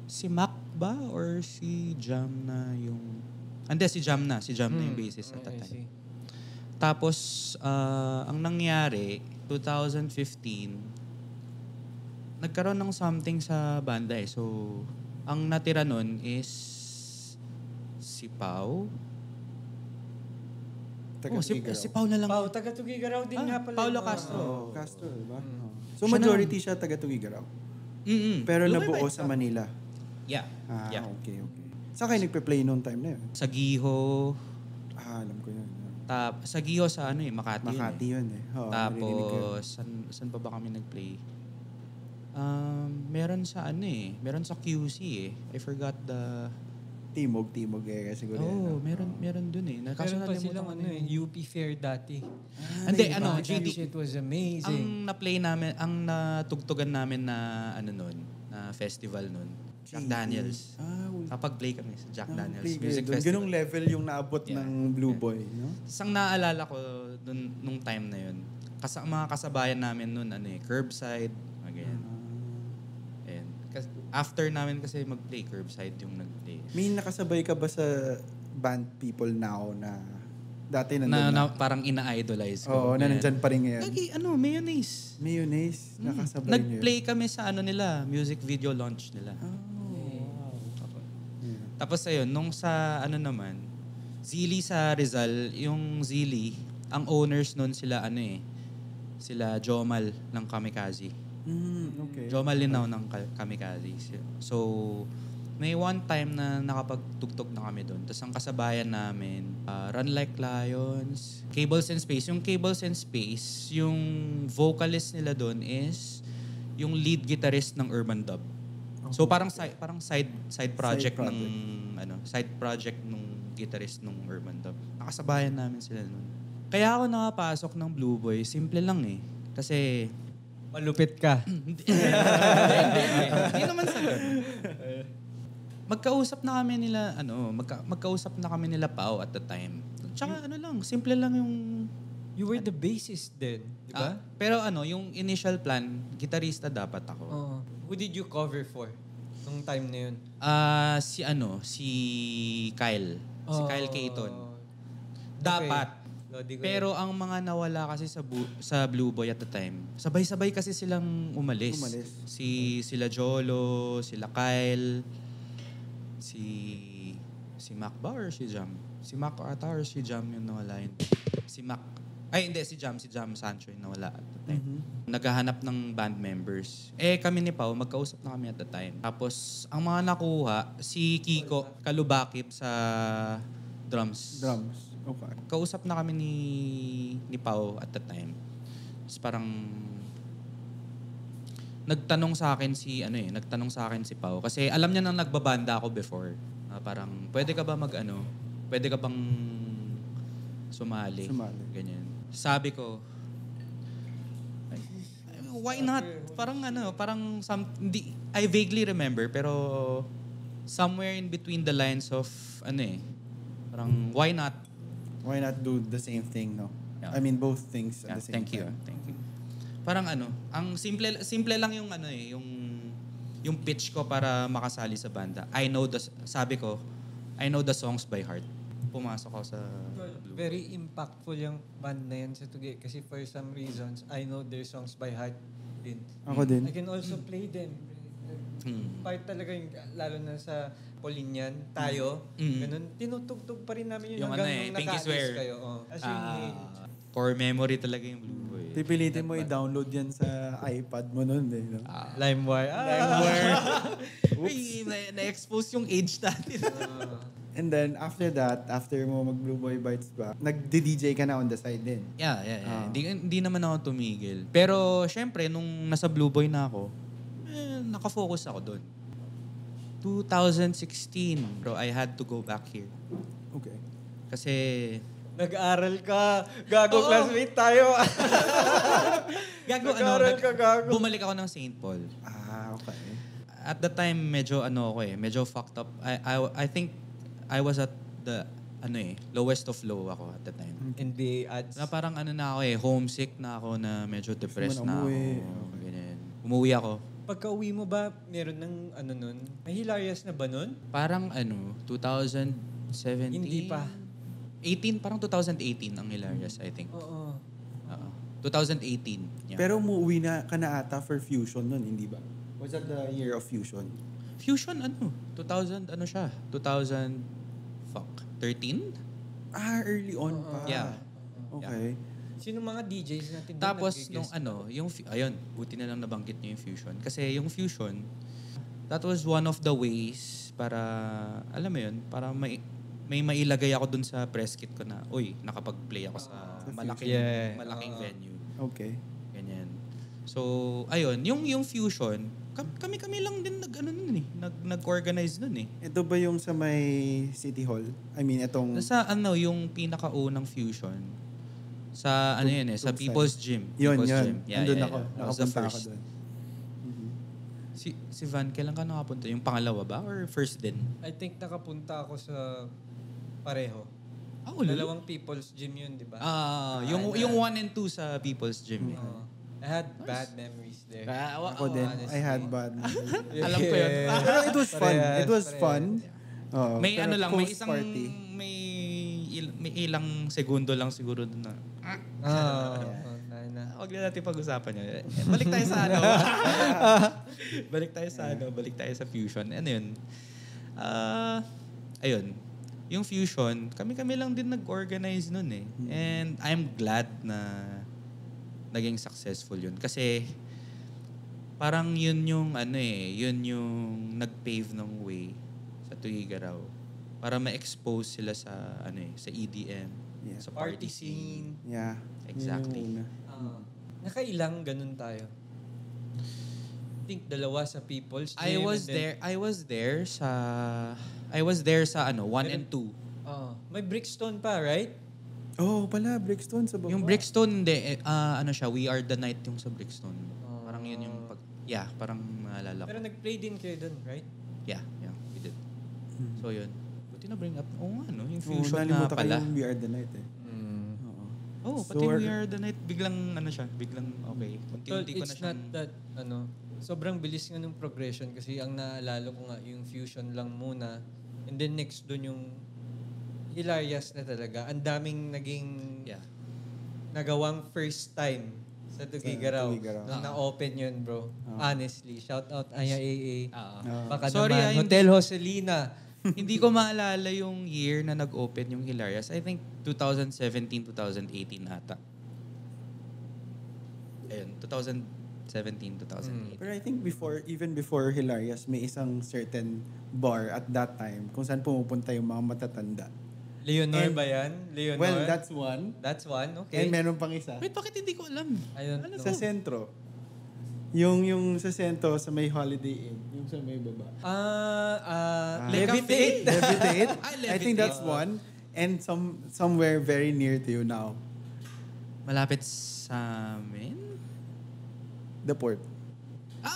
Si Mac ba or si Jam na yung Hindi, si Jam na. Si Jam na yung bassist at that I time. see. Tapos, ang nangyari, 2015, nagkaroon ng something sa banda eh. So, ang natira nun is si Pau. Si Pau na lang. Pau, taga Tugigaraw din nga pala. Paulo yung- Castro. Castro, diba? So, Siya majority siya taga Tugigaraw. Pero nabuo sa Manila. Yeah. Yeah. Okay. Saan kayo nagpe-play noong time na yun? Sa Giho. Alam ko yun. Sa Giho sa Makati. Makati yun eh. Oo, naririnig ko yun. Tapos, saan pa ba kami nag-play? Meron sa meron sa QC eh. I forgot the... Timog area siguro. Oh, meron dun eh. Meron pa silang UP Fair dati. Hindi, That GD. shit was amazing. Ang na-play namin, ang natugtugan namin na nun, na festival nun, Jack Daniels. Kapag play kami sa Jack Daniels Music Festival. Ganong level yung naabot ng Blue Boy, no? Isang naalala ko dun, nung time na yun, mga kasabayan namin nun, Curbside, ganyan. Ayan. After namin kasi mag-play, Curbside yung nag-play. May nakasabay ka ba sa band people now na dati nandun Na parang ina-idolize ko. Oo, na nandyan pa rin ngayon. Lagi, Mayonnaise. Mayonnaise, nakasabay niyo. Nag-play kami sa nila, music video launch nila. Tapos ayun, nung sa naman, Zili sa Rizal, yung Zili, ang owners nun sila sila Jomal ng Kamikaze. Okay. Jomal Linaw ng Kamikaze. So, may one time na nakapagtugtog na kami doon. Tapos ang kasabayan namin, Run Like Lions, Cables and Space. Yung Cables and Space, yung vocalist nila doon is yung lead guitarist ng Urban Dub. So parang side project ng side project nung guitarist nung Urban Dub. Nakasabayan namin sila noon. Kaya ako nakapasok ng Blue Boy, simple lang eh. Kasi malupit ka. Hindi naman sa ganun. Magkausap na kami nila magkausap na kami nila Pao at the time. Tsaka simple lang yung You were the bassist then, di ba? pero yung initial plan, gitarista dapat ako. Who did you cover for nung time na yun? Si Kyle. Si Kyle Caton. Dapat. Okay. Pero ang mga nawala kasi sa Blue Boy at the time, sabay-sabay kasi silang umalis. Sila Jolo, sila Kyle, si Mac ba or si Jam? Si Mac ata or si Jam yung nawala yun. Si Mac. Ay, hindi. Si Jam Sancho yung nawala at the time. Naghahanap ng band members. Kami ni Pao, magkausap na kami at the time. Tapos, ang mga nakuha, si Kiko Kalubakib sa drums. Okay. Kausap na kami ni Pao at the time. Tapos parang nagtanong sa akin si Pao kasi alam niya nang nagbabanda ako before. Parang pwede ka ba pwede ka bang sumali. Ganyan. Sabi ko, why not? Parang I vaguely remember pero somewhere in between the lines of parang why not? Why not do the same thing, no? Yeah. I mean, both things at the same Thank you. time. Thank you. Parang ang simple lang yung yung pitch ko para makasali sa banda. Sabi ko, I know the songs by heart. Pumasok ako sa Blue. Very impactful yung band na yan sa Tugi kasi for some reasons, I know their songs by heart din. Ako din. I can also play them. Part talaga yung, lalo na sa Polinyan, tayo, ganun, tinutugtog pa rin namin yun Yung hanggang nung Pinky naka-alis Swear. kayo. As in, Core memory talaga yung Blue Boy. Pipilitin mo i-download yan sa iPad mo nun, no? LimeWire. Uy, na-expose yung age natin. And then, after that, after mo mag-Blue Boy Bites ba, nag-DJ ka na on the side din. Yeah. Hindi naman ako tumigil. Pero, syempre, nung nasa Blue Boy na ako, nakafocus ako doon. 2016, bro, I had to go back here. Okay. Kasi, Nag-aral ka. Gago, classmate tayo. Nag-aral ka, gago. Bumalik ako ng St. Paul. Okay. At the time, medyo medyo fucked up. I think I was at the, lowest of low ako at the time. NBA ads. Na parang na ako homesick na ako na medyo depressed Gusto mo na na umuwi. ako. Ganyan. Umuwi ako. Pagka-uwi mo ba, meron ng nun? May hilarious na ba nun? Parang 2017? Hindi pa. 18, parang 2018 ang hilarious, I think. Oo. 2018. Yeah. Pero umuwi na ka na ata for Fusion nun, hindi ba? Was that the year of Fusion? Fusion 2000 siya? 13? Early on pa. Yeah. Okay. Sino mga DJs natin doon Tapos nag-guest? ayun, buti na lang nabanggit niyo yung Fusion. Kasi yung Fusion, that was one of the ways para, alam mo yun, para may mailagay ako dun sa press kit ko na, nakapag-play ako sa malaking venue. Okay. Ganyan. So, ayun, yung Fusion, kami lang din nag-organize nun eh. Ito ba yung sa may City Hall? I mean, itong... Sa yung pinakaunang Fusion, sa sa Tugsay. People's Gym. Yun. People's Gym. Andun ako. That was the Nakapunta ako first. doon. Si Van, kailan ka nakapunta? Yung pangalawa ba? Or first din? I think nakapunta ako sa pareho. Dalawang People's Gym yun, di ba? Yung 1 and 2 sa People's Gym. I had bad memories there. Ako din. honestly. I had bad. Alam ko yun. Pero it was fun. It was fun. Oo, May pero may isang, post-party. may ilang segundo lang siguro doon na. Huwag na natin pag-usapan yun. Balik tayo sa balik tayo sa Fusion. Ano yun? Ayun. Yung Fusion, kami lang din nag-organize nun eh. And I'm glad na naging successful yun. Kasi parang yun yung nag-pave ng way sa Tuguegarao para ma-expose sila sa sa EDM, sa party scene. Yeah. Exactly. Yun yung una. Nakailang ganun tayo? I think dalawa sa People's Gym. I was there sa 1 and 2. May Brickstone pa, right? Oh, pala, Brickstone sa baba. Yung Brickstone, hindi. Siya, We Are the Night yung sa Brickstone. Parang yun yung parang naalala ko. Pero nag-play din kayo dun, right? Yeah, we did. So yun. Buti na bring up. Yung Fusion nalimutan na ko pala. yung We Are the Night eh. Pati We Are the Night, biglang okay. So, Unti-unti ko na it's siyang... not that, sobrang bilis nga ng progression kasi ang naalala ko nga yung Fusion lang muna and then next dun yung hilarious na talaga. Ang daming naging nagawang first time sa Tuguegarao. Nung na-open yun, bro. Honestly. Shout out Aya AA. Baka Sorry, naman. Hotel Joselina. Hindi ko maalala yung year na nag-open yung Hilarious. I think 2017, 2018 ata. Ayun, 2017, 2018. Pero I think even before Hilarious, may isang certain bar at that time kung saan pumupunta yung mga matatanda. Leonor ba yan? Leonor? Well, that's one. That's one, okay. And meron pang isa. Wait, bakit hindi ko alam? I don't know. Sa sentro. Yung sa sentro, sa may Holiday Inn. Yung sa may baba. Levitate. Levitate. Levitate. I think that's one. And somewhere very near to you now. Malapit sa amin? The Port. The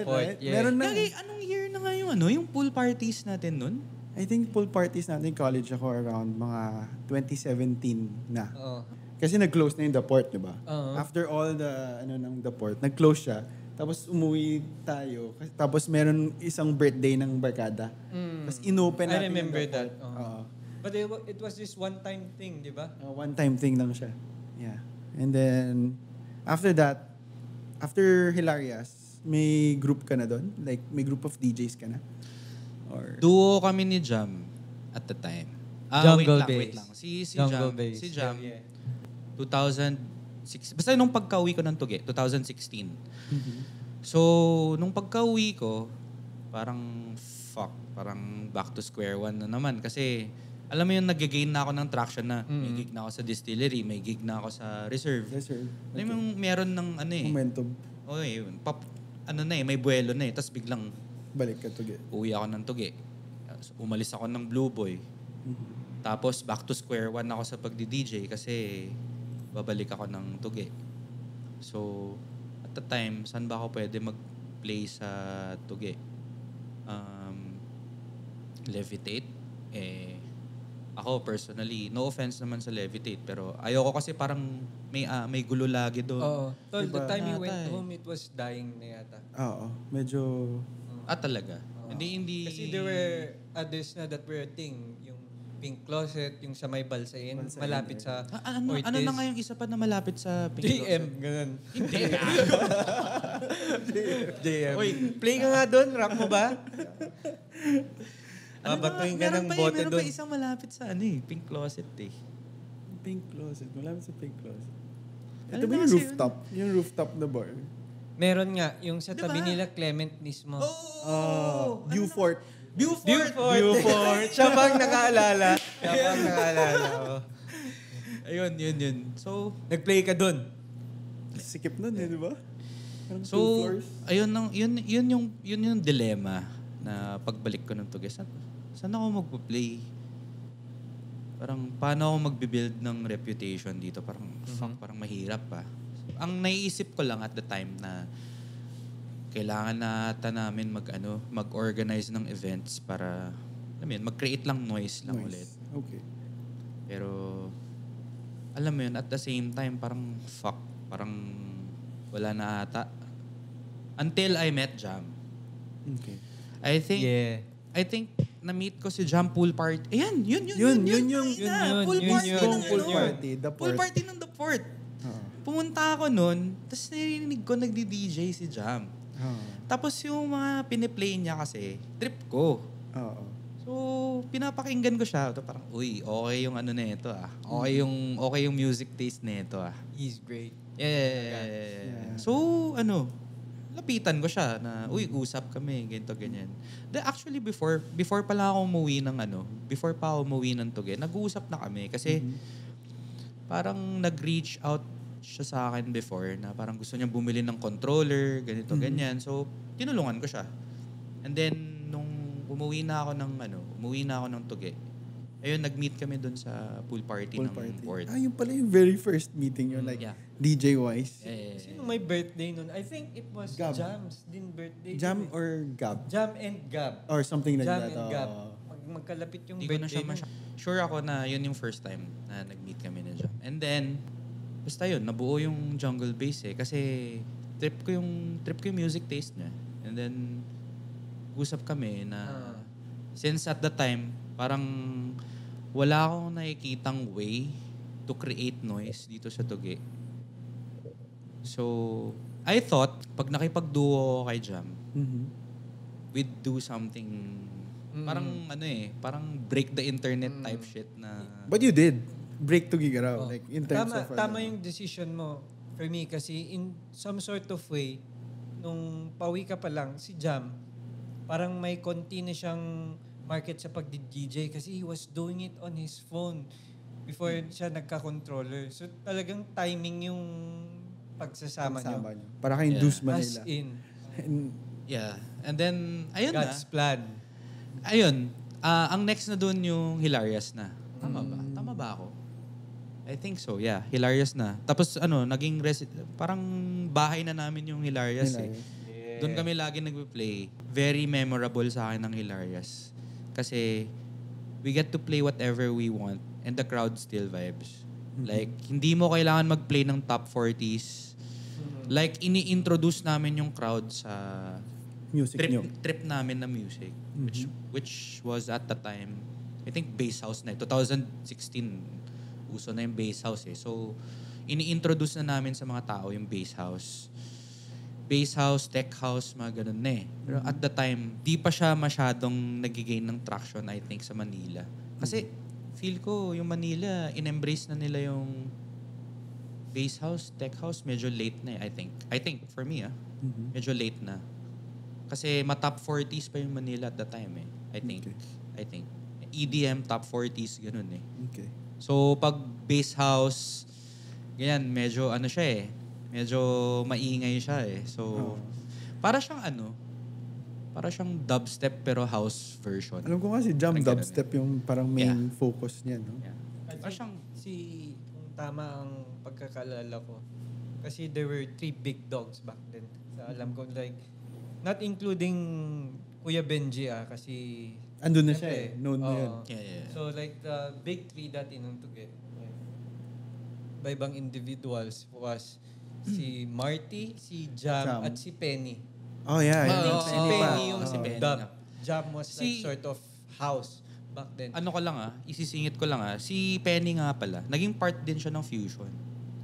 Port. Right? Yeah. Meron na. Gagi, anong year na nga yung pool parties natin nun? I think pool parties natin college ako around mga 2017 na. Kasi nag-close na yung The Port, di ba? After all the ng The Port, nag-close siya. Tapos umuwi tayo. Tapos meron isang birthday ng barkada. Tapos inopen natin. I remember yung The that. Port. But it was this one-time thing, di ba? One-time thing lang siya. Yeah. And then, after that, after Hilarious, may group ka na doon? Like, may group of DJs ka na? Or... Duo kami ni Jam at the time. Jungle wait Bass. lang. Si Jungle Jam, Bass. si Jam, Yeah. 2006. Basta nung pagka-uwi ko ng Tuge, 2016. So, nung pagka-uwi ko, parang back to square one na naman. Kasi, alam mo yung nag-gain na ako ng traction na may gig na ako sa distillery, may gig na ako sa reserve. Alam mo yung meron ng Momentum. May buwelo na eh. Tapos biglang Balik ka Tuge. uwi ako ng Tuge. Umalis ako ng Blue Boy. Tapos back to square one ako sa pagdi-DJ kasi babalik ako ng Tuge. So, at the time, saan ba ako pwede mag-play sa Tuge? Levitate. ako personally, no offense naman sa Levitate, pero ayoko kasi parang may gulo lagi doon. Oo. Tol, the Diba? time you went Yata home, it was dying na yata. Oo. Medyo... Talaga? Hindi. Kasi there were others na that were a thing. Yung Pink Closet, yung sa may Balsain, malapit sa Ano na nga yung isa pa na malapit sa Pink JM, Closet? ganun. Hindi nga. JM. Oy, Play ka nga doon, rap mo ba? Babatuin ka ng bote meron doon. pa isang malapit sa Pink Closet eh. Pink Closet. Malapit sa Pink Closet. Ano Ito ba na yung kasi rooftop? Yung rooftop na bar? Meron nga, yung sa Diba? tabi nila Clement mismo. Beaufort. Beaufort. Siya bang nakaalala? Oh. Ayun. So, Nag-play ka doon. Sikip nun di ba? Parang 2 So, floors. yun yung dilemma na pagbalik ko ng Tuge. Saan ako magpa-play? Parang, paano ako magbibuild ng reputation dito? Parang, parang mahirap pa. Ang naiisip ko lang at the time na kailangan na namin mag-organize ng events para, mag-create lang noise lang ulit. Okay. Pero, alam mo yun, at the same time, parang parang wala na ata. Until I met Jam. Okay. I think na-meet ko si Jam pool party. Ayan, yun Yun, pool yun, party yun. ng Pool party, the Pool port. party ng The Port. Pumunta ako nun, tapos narinig ko nagdi-DJ si Jam. Tapos yung mga piniplay niya kasi, trip ko. Oo. So, pinapakinggan ko siya. Ito parang, uy, okay yung na ito ah. Okay yung music taste na ito ah. He's great. Yeah. So, lapitan ko siya na, uy, usap kami, ganito, ganyan. Actually, before pala ako umuwi ng before pa ako umuwi ng Tuge, nag-uusap na kami kasi parang nag-reach out siya sa akin before na parang gusto niya bumili ng controller, ganito, ganyan. So, tinulungan ko siya. And then, nung umuwi na ako ng Tuge, ayun, nag-meet kami doon sa pool party ng Port. Yung pala yung very first meeting yun, like Yeah. DJ-wise. Sino may birthday nun? I think it was Gab. Jam's din birthday. Jam dun eh. or Gab? Jam and Gab. Or something like Jam that. and Gab. Magkalapit yung Hindi ko na birthday siya sure ako na yun yung first time na nag-meet kami ni Jam. And then, basta yun, nabuo yung jungle bass eh. Kasi trip ko yung music taste niya. And then, usap kami na since at the time, parang wala akong nakikitang way to create noise dito sa Tuge. So, I thought, pag nakipag-duo kay Jam, we'd do something, parang parang break the internet type shit na... But you did. Break to Gigaraw. Like, in terms of... Tama yung decision mo for me kasi in some sort of way, nung pauwi ka pa lang, si Jam, parang may konti na siyang market sa pag-DJ kasi he was doing it on his phone before siya nagka-controller. So talagang timing yung pagsasama niyo. Para kayong Deuce As Manila. in, Yeah. And then, ayun God's na. plan. Ayun. Ang next na doon yung Hilarious na. Tama ba? Tama ba ako? I think so, yeah. Hilarious na. Tapos naging parang bahay na namin yung Hilarious eh. Doon kami lagi nagpe-play. Very memorable sa akin ng Hilarious. Kasi we get to play whatever we want and the crowd still vibes. Like, hindi mo kailangan mag-play ng top 40s. Like, ini-introduce namin yung crowd sa Music nyo. trip namin na music. Which was at the time, I think bass house na. 2016, uso na yung bass house eh. So, ini-introduce na namin sa mga tao yung bass house. Bass house, tech house, mga ganun na eh. Pero at the time, di pa siya masyadong nagigain ng traction, I think, sa Manila. Kasi, feel ko, yung Manila, in-embrace na nila yung bass house, tech house, medyo late na eh, I think. I think, for me medyo late na. Kasi ma-top 40s pa yung Manila at the time eh. I think. EDM top 40s, ganun eh. Okay. So, pag bass house, ganyan, medyo siya eh. Medyo maingay siya eh. So, para siyang para siyang dubstep pero house version. Alam ko nga si Jam Parang dubstep yung parang main focus niya, no? Yeah. Para siyang kung tama ang pagkakalala ko. Kasi there were 3 big dogs back then. So, alam ko like, not including Kuya Benji kasi Andun na syempre, siya Known na yun. Yeah. So like the big three dati nung Tuge, iba-ibang individuals was si Marty, si Jam, at si Penny. Oh, yeah. I think si Penny Penny pa. yung Si Penny dub. nga. Jam was like Si- sort of house back then. Ano ko lang isisingit ko lang si Penny nga pala, naging part din siya ng Fusion.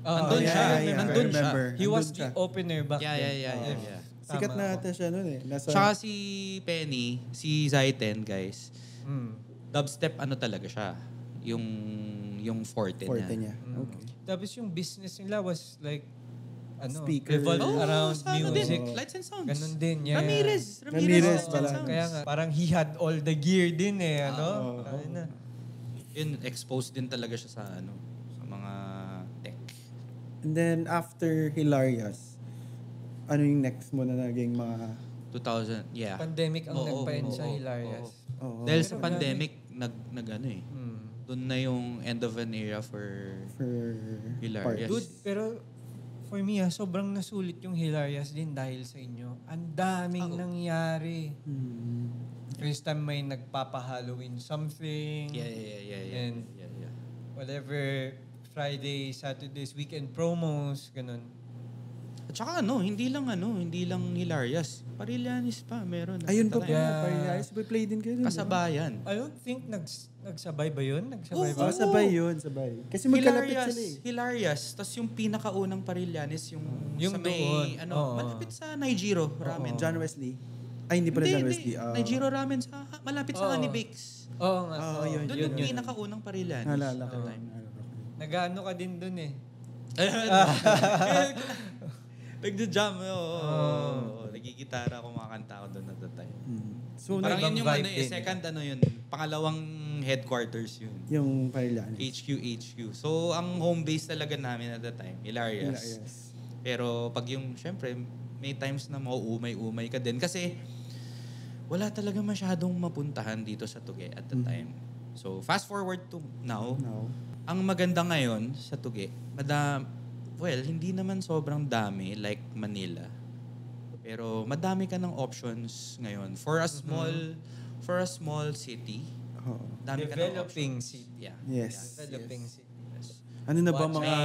Nandun yeah, siya. yeah, Nandun I siya. remember. He was Nandun the siya. opener back Yeah, then. yeah. Sikat Tama na ako. ata siya nun Nasa, Tsaka si Penny, si Zaiten, guys, Mm. dubstep talaga siya. Yung forte niya. Okay. Tapos yung business nila was like Speaker. revolved around sa music. Din, Lights and Sounds. Ganun din, yeah. Ramirez Ramirez Lights and pala. Sounds. Kaya nga, parang he had all the gear din ano? Ayun na. Yun, exposed din talaga siya sa sa mga tech. And then, after Hilarious, ano yung next mo na naging mga... 2000, yeah. Pandemic ang Oo, nagpain sa oo, Hilarious. Oo. Dahil sa Pero pandemic, nag Mm. doon na yung end of an era for For Hilarious. Dude, pero for me sobrang nasulit yung Hilarious din dahil sa inyo. Ang daming nangyari. First time may nagpapa-Halloween something. Yeah. And whatever, Friday, Saturdays, weekend promos, ganun. At saka hindi lang Hilarious. Parillanes pa, meron. Ayun pa Nakita ba? tayo. Hilarious. Play din kayo dun, Kasabayan. I don't think nagsabay ba yun? Nagsabay Oo. ba? Sabay yun, sabay. Kasi magkalapit sila Hilarious. Tapos yung pinakaunang Parillanes, yung sa may, doon. Oo. malapit sa Nigiro Ramen. John Wesley. Ay, hindi pala John Wesley. Nigiro Ramen, malapit sa Oo. Honey Bakes. Oo nga. Oo, yun, Doon yung pinakaunang Parillanes. Naalala ko. Nag-ano ka din dun Nagja-jam. Oo. Nagigitara ako, makakanta ako doon at that time. So, Parang ibang yun yung vibe din. second yun. Pangalawang headquarters yun. yung Parillanes. HQ. So, ang home base talaga namin at that time, Hilarious. Pero pag yung, syempre, may times na mauumay-umay ka din. Kasi, wala talaga masyadong mapuntahan dito sa Tuge at the time. So, fast forward to now. Ang maganda ngayon sa Tuge, hindi naman sobrang dami like Manila. Pero madami ka ng options ngayon. For a small city, dami ka ng Developing options. city. Yeah. Yes. Developing city. Ano na ba Watch mga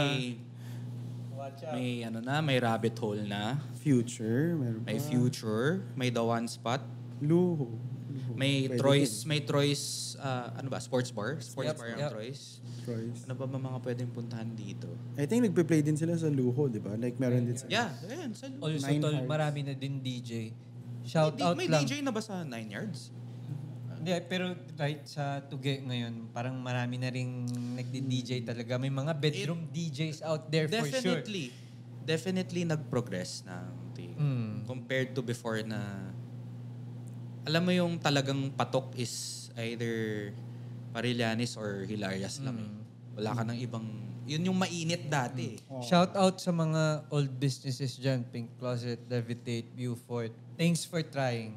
Watch out. may rabbit hole na, future? Meron may pa? future, may the one spot, Luho. may Pwede Troy's, sports bar ang Yep. Troy's. Choice. Ano ba mga pwedeng puntahan dito? I think nagpe-play din sila sa Luho, di ba? Like meron din sa... Yeah, ayan. Also, Nine tol, Hearts. marami na din DJ. Shout out May lang. DJ na ba sa 9 Yards? Hindi, pero right sa Tuge ngayon, parang marami na ring nagdi-DJ talaga. May mga bedroom DJs out there for sure. Definitely nag-progress ng thing. Compared to before na alam mo yung talagang patok is either Parillanes or Hilarious lang. Wala ka ng ibang... Yun yung mainit dati. Shout out sa mga old businesses dyan, Pink Closet, Levitate, Beaufort. Thanks for trying.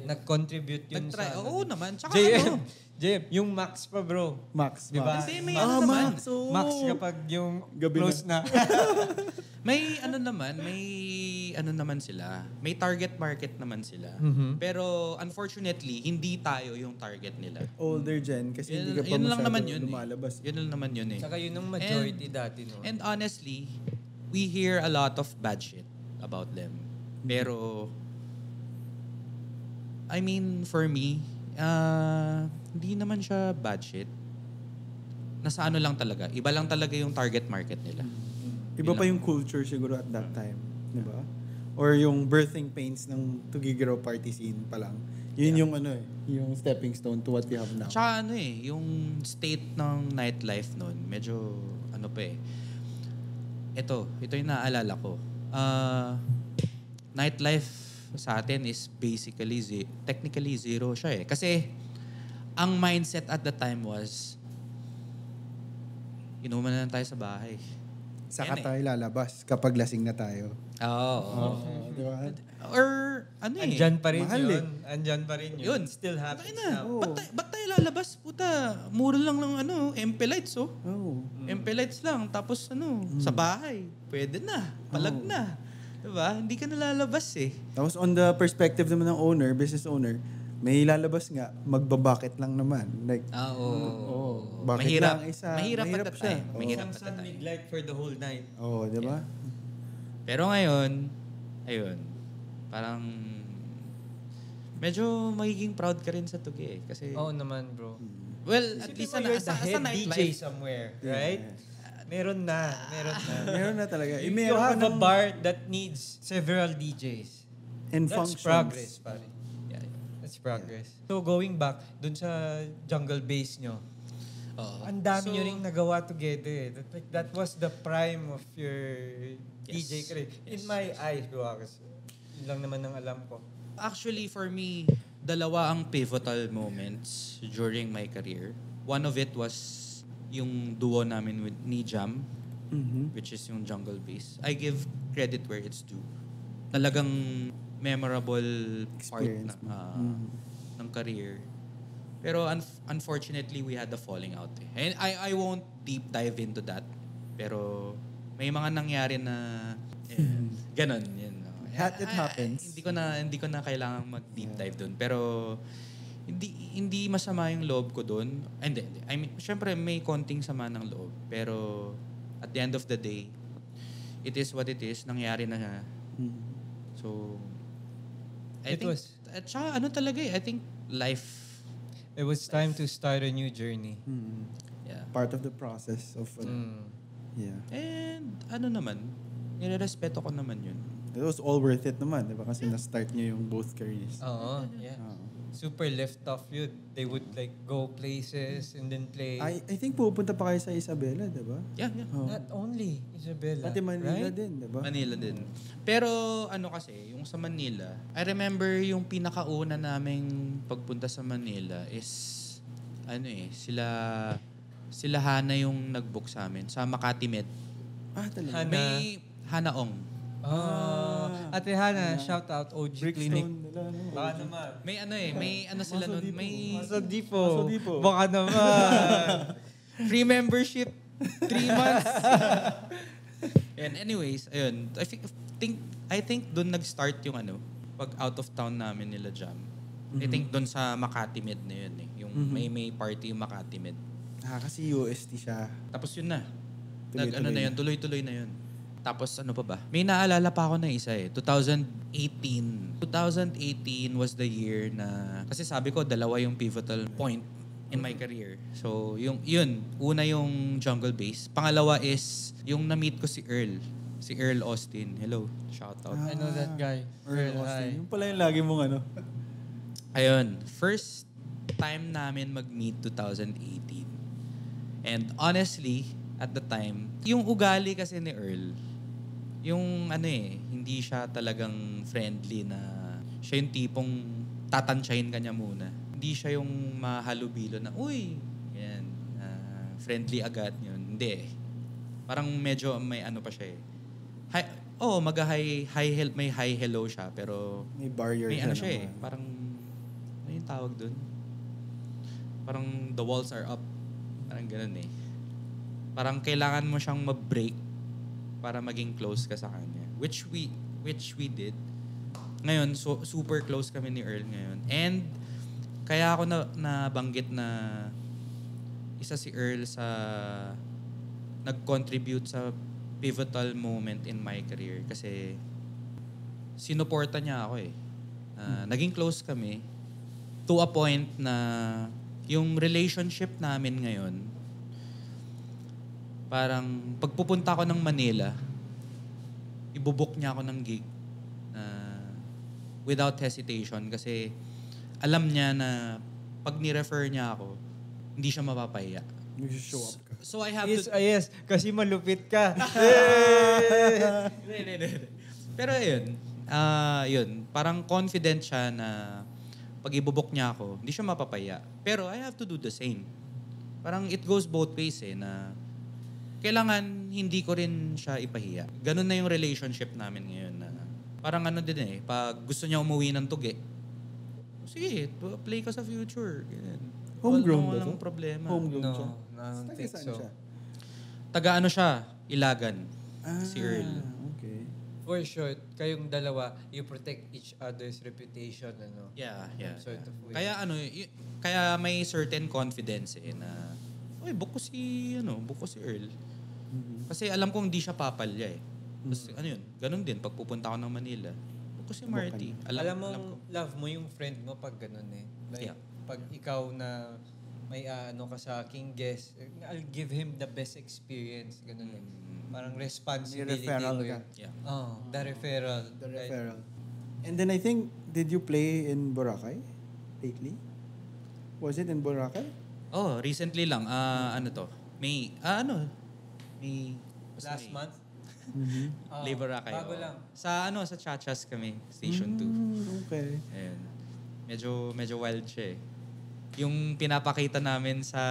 Nag-contribute yun Nag-try. sa... Oo naman. Tsaka JM, yung Max pa bro. Max. Diba? Kasi may ano naman. Max. Oh. Max kapag yung Gabi close na. May ano naman sila. May target market naman sila. Pero unfortunately, hindi tayo yung target nila. Older gen kasi hindi ka pa Yun lang naman masyado yun lumalabas. Yun lang naman yun eh. Saka yun ang majority dati, no? And honestly, we hear a lot of bad shit about them. Pero, I mean, for me, hindi naman siya bad shit. Nasa ano lang talaga. Iba lang talaga yung target market nila. Iba pa yung culture siguro at that time. Di ba? Or yung birthing pains ng Tugigaraw party scene pa lang. Yun yung yung stepping stone to what we have now. Tsaka yung state ng nightlife nun, medyo Ito yung naaalala ko. Nightlife sa atin is basically, technically zero siya eh. Kasi, ang mindset at the time was, inuman na lang tayo sa bahay. Saka Yan tayo lalabas kapag lasing na tayo. Oo. Di ba? Or, Andyan pa rin Mahal yun. Andyan pa rin yun. Yun. Still happens na. now. Ba't tayo lalabas? Puta, mura lang ng MP Lights, oh. Oh. MP Lights lang. Tapos sa bahay. Pwede na. Palag na. Diba? Hindi ka nalalabas eh. Tapos on the perspective naman ng owner, business owner, may lalabas nga, magbabakit lang naman. Like, bakit Mahirap. lang isa? Mahirap at that siya. time. Mahirap at that Sun time. with light for the whole night. Oo, di ba? Pero ngayon, ayun, parang medyo magiging proud ka rin sa Tugi eh. Kasi, Oo naman, bro. well, at Isipin least mo, you're the as head a nightlife. DJ somewhere, right? Meron na. Meron na talaga. You Meron have ka a ng- bar that needs several DJs. and That's functions. progress, pare. Yeah, that's progress. So going back dun sa jungle bass nyo, Oo. ang dami So, nyo ring nagawa together. That was the prime of your DJ career. In my eyes, bro, kasi yun lang naman ang alam ko. Actually, for me, dalawa ang pivotal moments during my career. One of it was yung duo namin with ni Jam, which is yung jungle bass. I give credit where it's due. Talagang memorable part Experience. ng career. Pero unfortunately, we had a falling out. Eh. And I won't deep dive into that. Pero may mga nangyari na ganon. Yun, no? It happens. Hindi ko na kailangang mag-deep dive doon. Pero hindi masama yung loob ko doon. Hindi. I mean, syempre may konting sama ng loob. Pero at the end of the day, it is what it is. Nangyari na siya. So, It was. At saka ano talaga eh, I think life. It was time to start a new journey. Yeah. Part of the process of, yeah. And ano naman, nirerespeto ko naman yun. It was all worth it naman, di ba? Kasi na-start niyo yung both careers. Oo, yeah. Super left off yun. They would like go places and then play. I think pupunta pa kayo sa Isabela, di ba? Yeah. Oh. Not only Isabela. Pati Manila right? din, di ba? Manila din. Pero ano kasi, yung sa Manila, I remember yung pinakauna naming pagpunta sa Manila is sila Hana yung nag-book sa amin sa Makati Med. Talaga. Hana. May Hana Ong. Ate Hana, shout out OG Clinic. Brickstone nila, no? Baka naman. May ano sila nun, may Maso Dipo. Maso Dipo. Baka naman. free membership 3 months. And anyways, ayun. I think doon nag-start yung pag out of town namin nila Jam. I think doon sa Makati Med na yun eh. Yung may party yung Makati Med. Kasi UST siya. Tapos yun na. Tuloy-tuloy na. Tuloy-tuloy na yun. Tapos ano pa ba? May naalala pa ako na isa eh. 2018. 2018 was the year na... Kasi sabi ko, dalawa yung pivotal point in my career. So, una yung jungle bass. Pangalawa is yung na-meet ko si Earl. Si Earl Austin. Hello. Shout out. I know that guy. Earl Hi. Austin. Yung pala yung lagi mong Ayun. First time namin mag-meet 2018. And honestly, at the time, yung ugali kasi ni Earl, yung hindi siya talagang friendly na siya yung tipong tatansyahin ka niya muna. Hindi siya yung mahalubilo na, uy, yan, friendly agad yun. Hindi eh. Parang medyo may pa siya eh. May hi hello siya, pero May barrier may siya eh. naman. Parang, ano yung tawag dun? Parang the walls are up. Parang ganun eh. Parang kailangan mo siyang ma-break para maging close ka sa kanya. Which we did. Ngayon, super close kami ni Earl ngayon. And kaya ako nabanggit na isa si Earl sa nag-contribute sa pivotal moment in my career kasi sinuporta niya ako eh. Naging close kami to a point na yung relationship namin ngayon parang pagpupunta ko ng Manila, ibubuk niya ako ng gig without hesitation kasi alam niya na pag ni-refer niya ako, hindi siya mapapahiya. Show up ka. So I have Yes, to... yes. Kasi malupit ka. Pero yun. Parang confident siya na pag ibubuk niya ako, hindi siya mapapahiya. Pero I have to do the same. Parang it goes both ways eh, na kailangan hindi ko rin siya ipahiya. Ganun na yung relationship namin ngayon na parang din eh, pag gusto niya umuwi ng Tugi, sige, play ka sa Future. Ganyan. Homegrown ba Walang to? problema. Homegrown siya? I don't think Saan so. siya? Taga siya, Ilagan. Si Earl. Okay. for sure, kayong dalawa, you protect each other's reputation, ano? Yeah. Sort of way. Kaya kaya may certain confidence na book ko si Earl. Kasi alam kong hindi siya papalya eh. Tapos ganun din pag pupunta ako ng Manila. Book ko si Marty. Alam mo, love mo yung friend mo pag ganun eh. Like, pag ikaw na may ka sa aking guest, I'll give him the best experience. Ganun eh. Parang responsibility referral ko ka. yun. The referral. The referral. And then I think, did you play in Boracay lately? Was it in Boracay? Oh, recently lang. May. Last month? Labor Boracay. Bago lang. Sa Chachas kami, Station 2. Okay. Ayun. Medyo wild siya eh. Yung pinapakita namin sa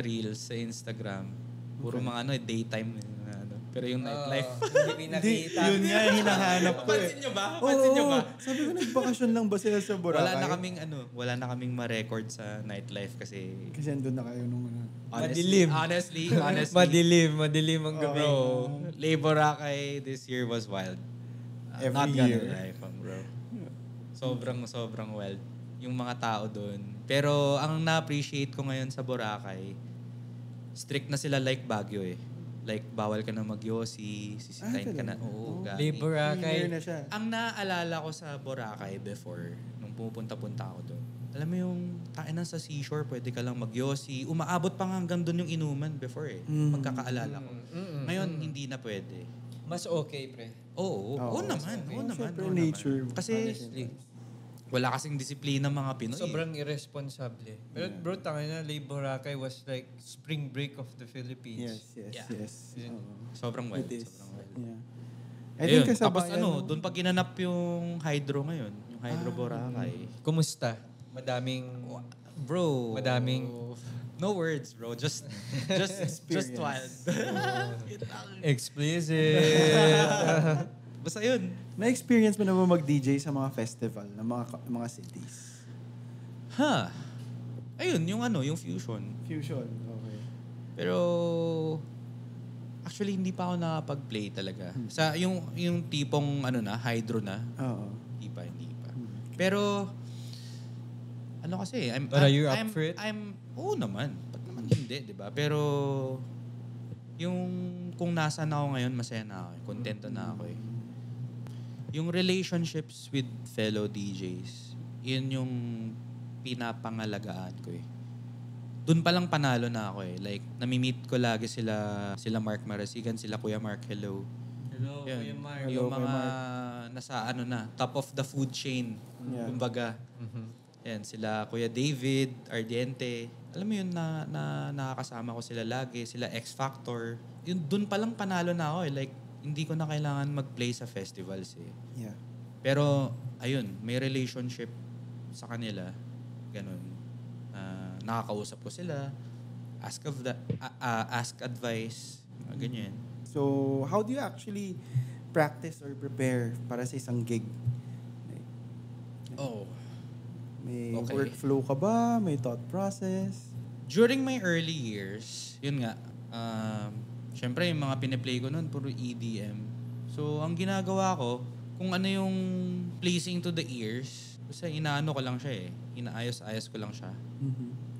Reels, sa Instagram, puro mga daytime pero yung nightlife. Hindi pinakita. Yun nga, hinahanap ko eh. Pansin nyo ba? Sabi ko, nagbakasyon lang ba sila sa Boracay? Wala na kaming ma-record sa nightlife kasi andun na kayo nung Madilim. Honestly. Madilim ang gabi. Bro, Labor Boracay this year was wild. Every Not year. gonna lie, bro. Sobrang wild yung mga tao doon. Pero ang na-appreciate ko ngayon sa Boracay, strict na sila like Baguio eh. Like, bawal ka na mag-yosi, sisitayin ka na. Oo, gagi. Boracay. na siya. Ang naaalala ko sa Boracay before, nung pumupunta-punta ako doon, alam mo yung tayo sa seashore, pwede ka lang mag-yosi. Umaabot pa nga hanggang doon yung inuman before eh. Pagkakaalala ko. Ngayon, hindi na pwede. Mas okay, pre. Oo naman. Siyempre, nature. Kasi, wala kasing disiplina mga Pinoy. Sobrang irresponsible. Pero bro, tangina, Labor Boracay was like spring break of the Philippines. Yes. Sobrang wild. It is. Sobrang wild. Yeah. I Ayun, think tapos doon pa ginanap yung hydro ngayon. Yung hydro Boracay. Kumusta? Madaming No words, bro. Just wild. Explicit. Basta yun. Na-experience mo na ba mag-DJ sa mga festival ng mga cities? Ayun, yung Fusion. Fusion, okay. Pero actually hindi pa ako nakapag-play talaga. Sa yung tipong hydro na. Oo. Hindi pa. Pero kasi But are you up for it? Oo naman. Ba't naman hindi, 'di ba? Pero yung kung nasaan ako ngayon, masaya na ako. Kontento na ako eh. Yung relationships with fellow DJs, yun yung pinapangalagaan ko eh. Doon pa lang panalo na ako eh. Like, nami-meet ko lagi sila Mark Marasigan, sila Kuya Mark, hello. Hello, Yun. Kuya Mark. Yung mga nasa top of the food chain, kumbaga. Yan, sila Kuya David, Ardiente. Alam mo yun, na nakakasama ko sila lagi, sila X Factor. Yun, doon pa lang panalo na ako eh. Like, hindi ko na kailangan mag-play sa festivals eh. Yeah. Pero, ayun, may relationship sa kanila. Ganun. Nakakausap ko sila. Ask advice. Ganyan. So, how do you actually practice or prepare para sa isang gig? May workflow ka ba? May thought process? During my early years, yun nga, syempre yung mga piniplay ko noon, puro EDM. So, ang ginagawa ko, kung ano yung pleasing to the ears, basta inaano ko lang siya eh. Inaayos-ayos ko lang siya.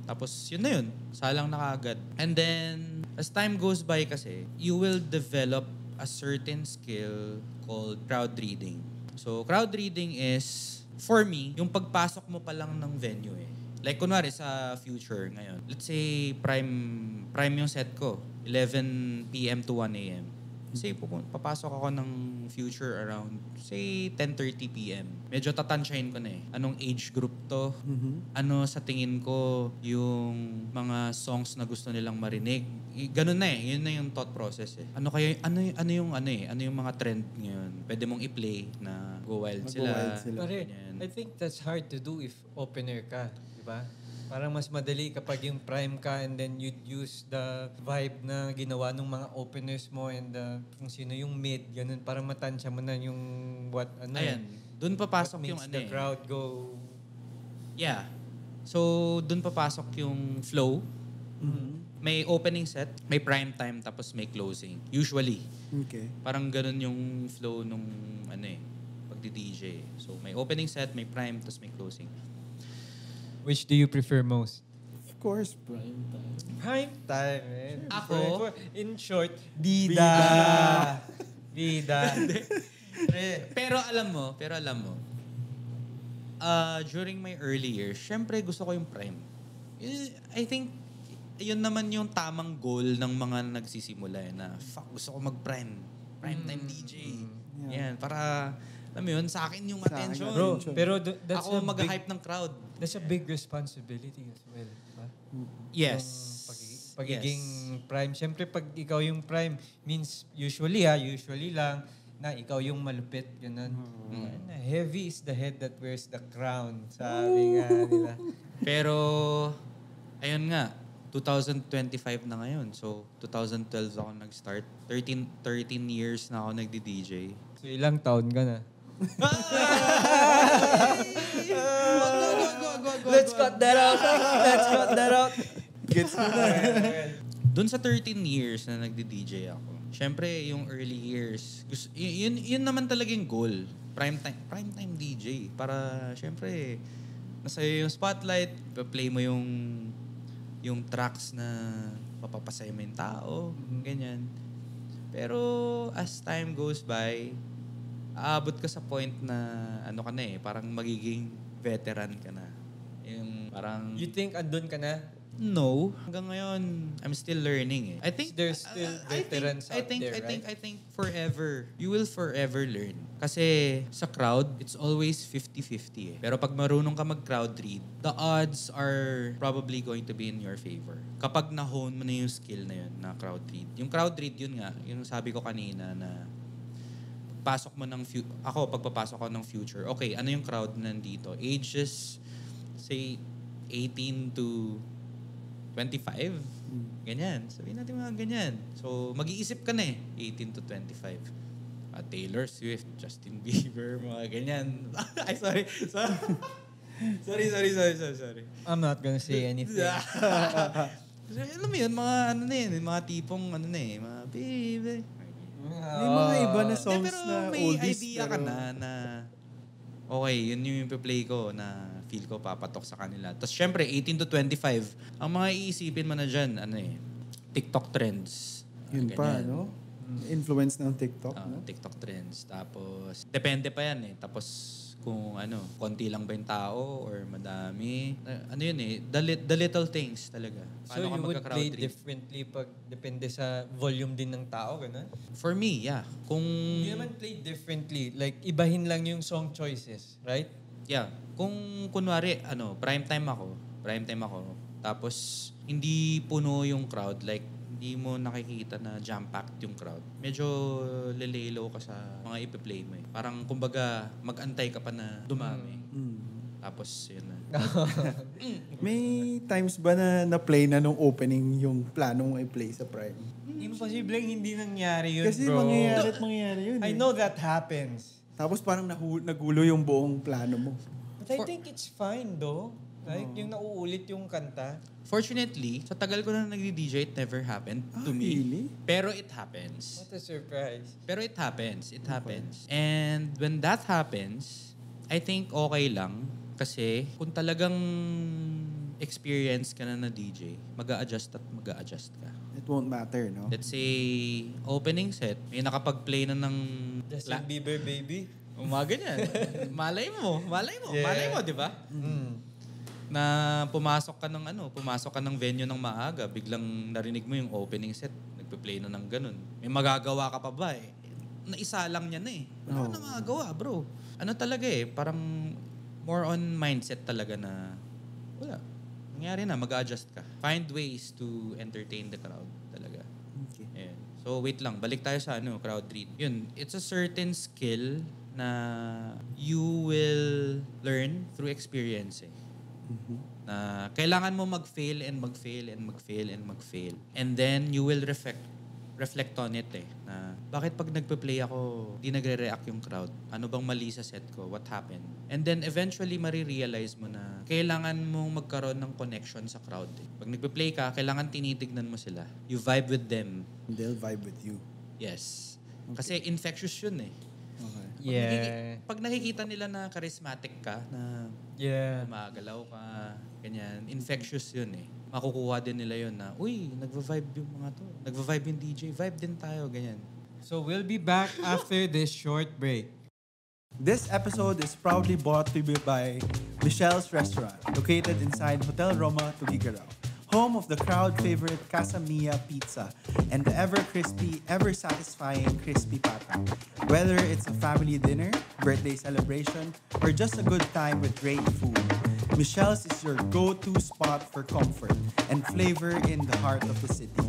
Tapos, yun na yun. Salang na kaagad. And then, as time goes by kasi, you will develop a certain skill called crowd reading. So, crowd reading is, for me, yung pagpasok mo pa lang ng venue eh. Like, kunwari sa Future ngayon. Let's say, prime yung set ko. 11 p.m. to 1 a.m. Say, papasok ako ng Future around, say, 10:30 p.m. Medyo tatansyahin ko na eh. Anong age group to? Ano sa tingin ko yung mga songs na gusto nilang marinig? Ganun na eh. Yun na yung thought process eh. Ano yung mga trend ngayon? Pwede mong i-play na go wild sila. Pare, I think that's hard to do if opener ka. Diba? Parang mas madali kapag yung prime ka and then you'd use the vibe na ginawa ng mga openers mo and kung sino yung mid, ganun. Parang matansya mo na yung Ayan. Doon papasok yung the crowd go. Yeah. So, doon papasok yung flow May opening set, may prime time, tapos may closing. Usually. Okay. Parang ganun yung flow nung pagdi-DJ. So may opening set, may prime, tapos may closing. Which do you prefer most? Of course, bro. Prime time, man. Ako? In short, bida. Bida. Pero alam mo, during my early years, syempre gusto ko yung prime. I think, yun naman yung tamang goal ng mga nagsisimula na, gusto ko mag-prime. Prime time DJ. Yan, para, alam mo yun, sa akin yung attention. Bro, pero that's ako mag-hype ng crowd. That's a big responsibility as well. Diba? Yes. Pagiging prime. Siyempre, pag ikaw yung prime, means usually lang, na ikaw yung malupit. Ganun. Heavy is the head that wears the crown. Sabi nga nila. Pero, ayun nga, 2025 na ngayon. So, 2012 ako nag-start. 13 years na ako nagdi-DJ. So, ilang taon ka na? Let's cut that out. Gets mo na. Doon sa 13 years na nagdi-DJ ako, syempre yung early years, yun naman talaga yung goal. Prime time DJ. Para syempre, nasa yung spotlight, play mo yung tracks na mapapasaya mo yung tao, ganyan. Pero as time goes by, aabot ka sa point na parang magiging veteran ka na. Yung parang... You think andun ka na? No. Hanggang ngayon, I'm still learning eh. I think there's still veterans out there, right? I think forever, you will forever learn. Kasi sa crowd, it's always 50-50 eh. Pero pag marunong ka mag-crowd read, the odds are probably going to be in your favor. Kapag na-hone mo na yung skill na yun, na crowd read. Yung crowd read, yun nga, yung sabi ko kanina na pasok mo ng pagpapasok ko ng future, okay, ano yung crowd nandito? Ages, say, 18 to 25. Ganyan. Sabihin natin mga ganyan. So, mag-iisip ka na 18 to 25. Taylor Swift, Justin Bieber, mga ganyan. Ay, sorry. Sorry. I'm not gonna say anything. So, alam mo yun, mga tipong mga baby. May mga iba na songs pero na may oldies. idea ka na okay, yun yung play ko na feel ko papatok sa kanila. Tapos syempre, 18 to 25, ang mga iisipin mo na dyan, TikTok trends. Yun pa, no? Influence ng TikTok, no? TikTok trends. Tapos, depende pa yan eh. Tapos, kung konti lang ba yung tao or madami. The little things talaga. So you would play differently pag depende sa volume din ng tao, gano'n? For me, yeah. Hindi naman play differently. Like, ibahin lang yung song choices, right? Yeah. Kung kunwari, prime time ako, tapos hindi puno yung crowd, like, hindi mo nakikita na jam-packed yung crowd. Medyo lelelo ka sa mga ipi-play mo eh. Parang, kumbaga, mag-antay ka pa na dumami. Tapos, yun na. May times ba na na-play na nung opening yung plano mong i-play sa Prime? Imposibleng hindi nangyari yun, Kasi bro. mangyayari yun I know that happens. Tapos parang nagulo yung buong plano mo. But I think it's fine, though. Like, yung nauulit yung kanta. Fortunately, sa tagal ko na nagdi-DJ, it never happened to me. Really? Pero it happens. What a surprise. Pero it happens. It happens. And when that happens, I think okay lang. Kasi kung talagang experience ka na DJ, mag-a-adjust ka. It won't matter, no? Let's say, opening set, may nakapag-play na ng... Justin Bieber, baby. Umaga niyan. Malay mo, di ba? Na pumasok ka ng venue ng maaga, biglang narinig mo yung opening set, nagpe-play na ng ganun. May magagawa ka pa ba eh? Naisa lang niya na eh. Wala na magagawa, bro. Talaga eh, parang more on mindset talaga na wala. Nangyari na, mag-adjust ka. Find ways to entertain the crowd talaga. Okay. Ayan. So wait lang, balik tayo sa crowd read. Yun, it's a certain skill na you will learn through experience eh. Na kailangan mo mag-fail and mag-fail and mag-fail and mag-fail. And then you will reflect on it eh. Na bakit pag nagpe-play ako, di nagre-react yung crowd? Ano bang mali sa set ko? What happened? And then eventually marirealize mo na kailangan mong magkaroon ng connection sa crowd. Pag nagpe-play ka, kailangan tinitignan mo sila. You vibe with them. They'll vibe with you. Yes. Kasi infectious yun eh. Okay. Pag nakikita nila na charismatic ka, na gumagalaw ka, ganyan, infectious yun eh. Makukuha din nila yun na, uy, nagva-vibe yung mga to. Nagva-vibe yung DJ. Vibe din tayo, ganyan. So we'll be back after this short break. This episode is proudly brought to you by Michelle's Restaurant, located inside Hotel Roma, Tuguegarao, home of the crowd-favorite Casa Mia Pizza and the ever-crispy, ever-satisfying Crispy Pata. Whether it's a family dinner, birthday celebration, or just a good time with great food, Michelle's is your go-to spot for comfort and flavor in the heart of the city.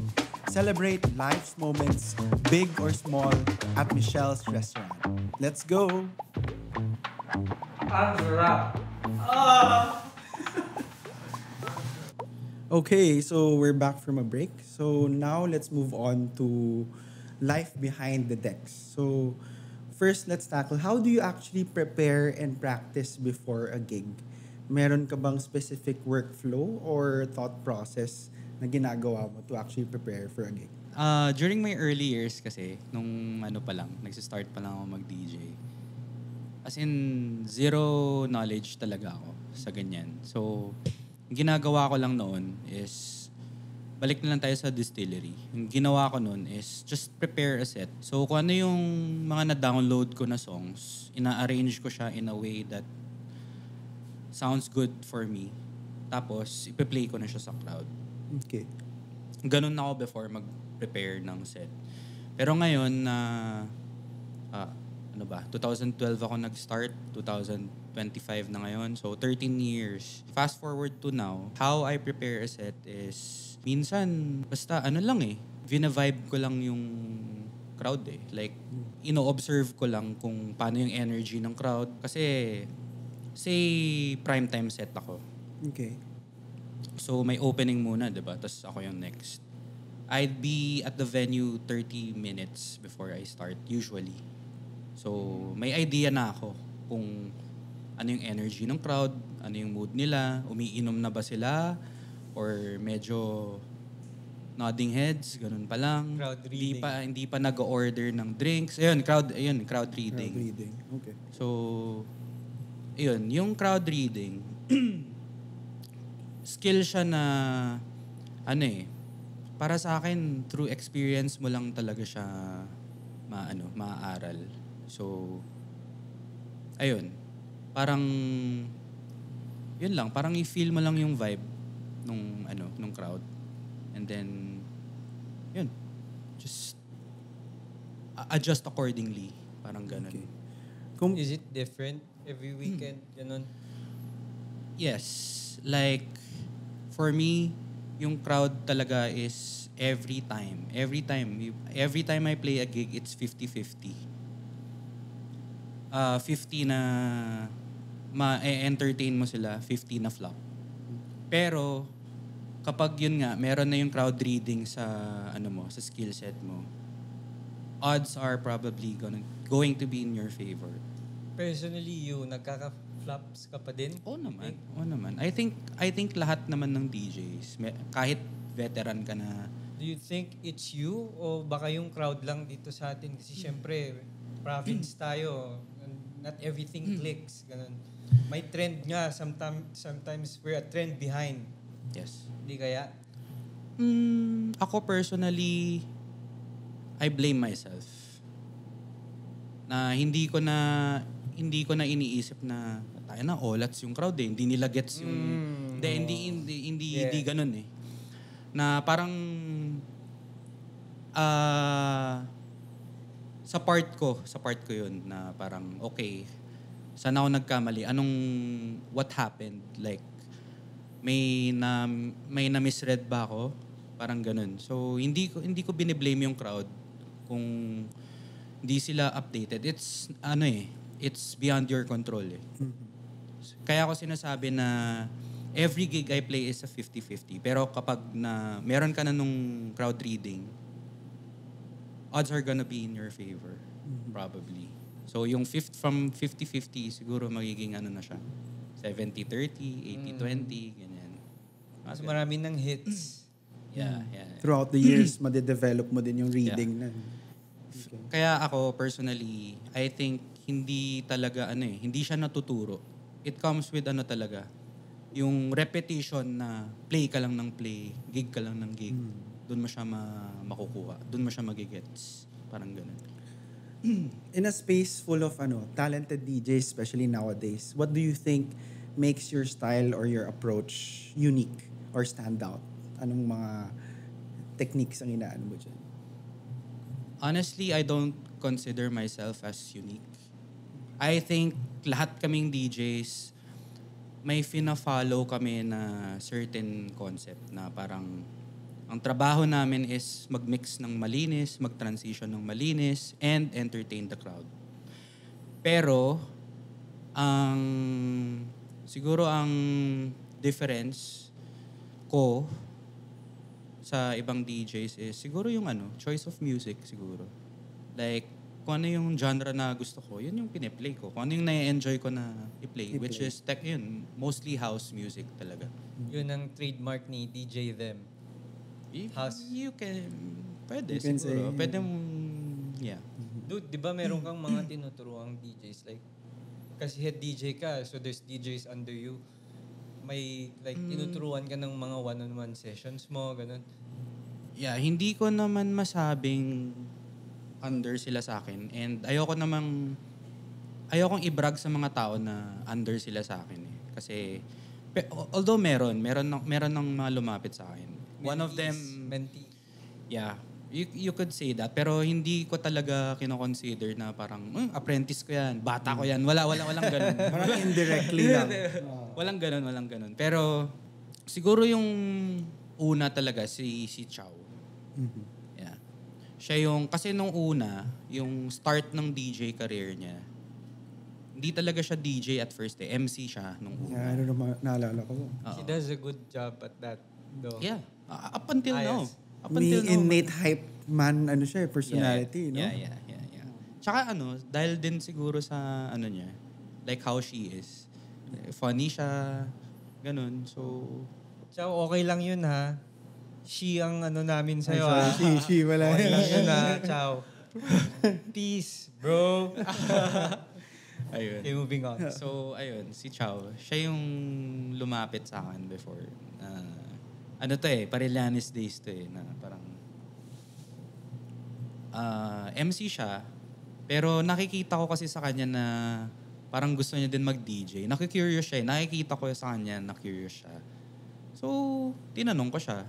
Celebrate life's moments, big or small, at Michelle's Restaurant. Let's go! Okay, so we're back from a break. So now let's move on to life behind the decks. So first, let's tackle, how do you actually prepare and practice before a gig? Meron ka bang specific workflow or thought process na ginagawa mo to actually prepare for a gig? During my early years kasi, nung nagsistart pa lang ako mag-DJ, as in, zero knowledge talaga ako sa ganyan. So, yung ginagawa ko lang noon is, balik na lang tayo sa distillery. Yung ginawa ko noon is just prepare a set. So, kung ano yung mga na-download ko na songs, ina-arrange ko siya in a way that sounds good for me. Tapos, ipe-play ko na siya sa crowd. Okay. Ganun na ako before mag-prepare ng set. Pero ngayon na 2012 ako nag-start, 2025 na ngayon. So 13 years. Fast forward to now, how I prepare a set is minsan basta vina-vibe ko lang yung crowd eh. Like ino-observe ko lang kung paano yung energy ng crowd kasi say prime time set ako. Okay. So may opening muna, 'di ba? Tapos ako yung next. I'd be at the venue 30 minutes before I start usually. So may idea na ako kung ano yung energy ng crowd, ano yung mood nila, umiinom na ba sila or medyo nodding heads, ganun pa lang. Crowd reading. Hindi pa nag-order ng drinks. Crowd reading. Crowd reading. Okay. So yung crowd reading skill siya na para sa akin through experience mo lang talaga siya maaaral. So parang yun lang, parang i-feel mo lang yung vibe nung crowd. And then yun, just adjust accordingly, parang ganun. Okay. Is it different every weekend? Ganun? Yes. Like, for me, yung crowd talaga is every time. Every time I play a gig, it's 50-50. 50 na ma-entertain mo sila, 50 na flop. Pero, kapag yun nga, meron na yung crowd reading sa, sa skill set mo, odds are probably going to be in your favor. Personally, nagkaka-flops ka pa din? Oo naman. I think lahat naman ng DJs, kahit veteran ka na. Do you think it's you o baka yung crowd lang dito sa atin? Kasi syempre, province tayo. Not everything clicks. Ganun. May trend nga. Sometimes we're a trend behind. Yes. Hindi kaya? Ako personally, I blame myself. Na hindi ko na iniisip na tayo na olats yung crowd eh. Hindi nila gets yung hindi ganun eh. Na parang sa part ko yun na parang okay, saan ako nagkamali? What happened? Like may na misread ba ako? Parang ganun. So hindi ko bine-blame yung crowd kung hindi sila updated. It's beyond your control eh. Kaya ako sinasabi na every gig I play is a 50-50. Pero kapag meron ka na nung crowd reading, odds are gonna be in your favor. Probably. So yung from 50-50, siguro magiging na siya, 70-30, 80-20, ganyan. Mas marami ng hits. Yeah. Throughout the years, madedevelop mo din yung reading na. Kaya ako, personally, I think hindi talaga, hindi siya natuturo. It comes with talaga, yung repetition na play ka lang ng play, gig ka lang ng gig. Doon mo siya makukuha. Doon mo siya magigets. Parang ganun. In a space full of talented DJs, especially nowadays, what do you think makes your style or your approach unique or stand out? Anong mga techniques ang inaano mo dyan? Honestly, I don't consider myself as unique. I think lahat kaming DJs, may fina-follow kami na certain concept na parang ang trabaho namin is mag-mix ng malinis, mag-transition ng malinis, and entertain the crowd. Pero, siguro ang difference ko sa ibang DJs is siguro yung choice of music siguro. Like, kung ano yung genre na gusto ko, yun yung piniplay ko. Kung ano yung na-enjoy ko na i-play, which is mostly house music talaga. Yun ang trademark ni DJ Them. House. You can, pwede You can siguro. say, Pwede yeah. Dude, di ba meron kang mga tinuturuang DJs? Like, kasi head DJ ka, so there's DJs under you. May, like, tinuturuan ka ng mga one-on-one sessions mo, ganun. Yeah, hindi ko naman masabing under sila sa akin. And ayokong i-brag sa mga tao na under sila sa akin. Kasi, although meron ng mga lumapit sa akin. One of them, mentee. Yeah, you could say that. Pero hindi ko talaga kino-consider na parang, apprentice ko yan, bata ko yan. Walang ganun. Parang indirectly lang. Walang ganun. Pero siguro yung una talaga si Chow. Yeah. Siya kasi nung una, yung start ng DJ career niya, hindi talaga siya DJ at first MC siya nung una. Yeah, naalala ko. He does a good job at that, though. Yeah. Up until now. Up May until now. innate hype man, personality, no? Yeah. Tsaka dahil din siguro sa niya, like how she is. Funny siya, ganun. So, Chow, okay lang yun ha. She ang namin sa'yo ha. She, wala. Okay lang yun ha, Chow. Peace, bro. ayun. Okay, moving on. So, ayun, si Chow, siya yung lumapit sa akin before. Parillanes days to na parang MC siya, pero nakikita ko kasi sa kanya na parang gusto niya din mag-DJ. Nakikurious siya. Nakikita ko sa kanya na curious siya. So, tinanong ko siya,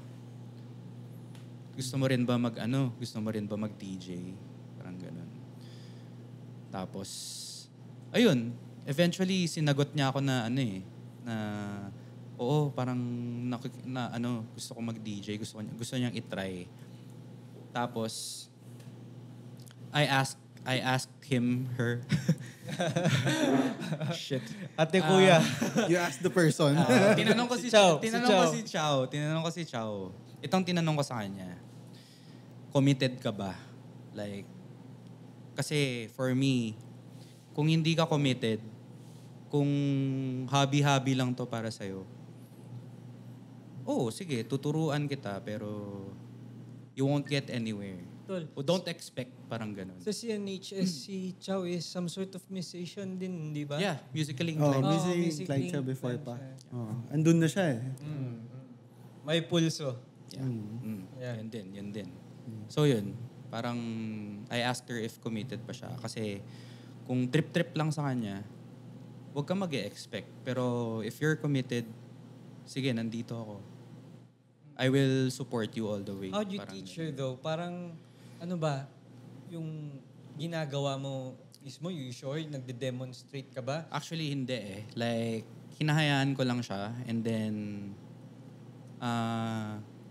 gusto mo rin ba mag-DJ? Parang ganun. Tapos, ayun, eventually sinagot niya ako na oo, parang gusto ko mag-DJ, gusto niyang i-try. Tapos I asked her. Shit. Ate kuya. You asked the person. Tinanong ko si Chow. Itong tinanong ko sa kanya. Committed ka ba? Like, kasi for me, kung hindi ka committed, kung hobby-hobby lang to para sa'yo, sige, tuturuan kita, pero you won't get anywhere. Tol. Don't expect, parang ganun. Sa CNHS, si Chow is some sort of musician din, di ba? Yeah, musically inclined. Music inclined siya before pa. Andun na siya May pulso. Yeah. Yeah. Yun din. So yun, parang I asked her if committed pa siya. Kasi kung trip-trip lang sa kanya, huwag ka mag-e-expect. Pero if you're committed, sige, nandito ako. I will support you all the way. How do you teach her though? Parang, yung ginagawa mo mismo, you sure? Nagde-demonstrate ka ba? Actually, hindi eh. Like, hinahayaan ko lang siya and then,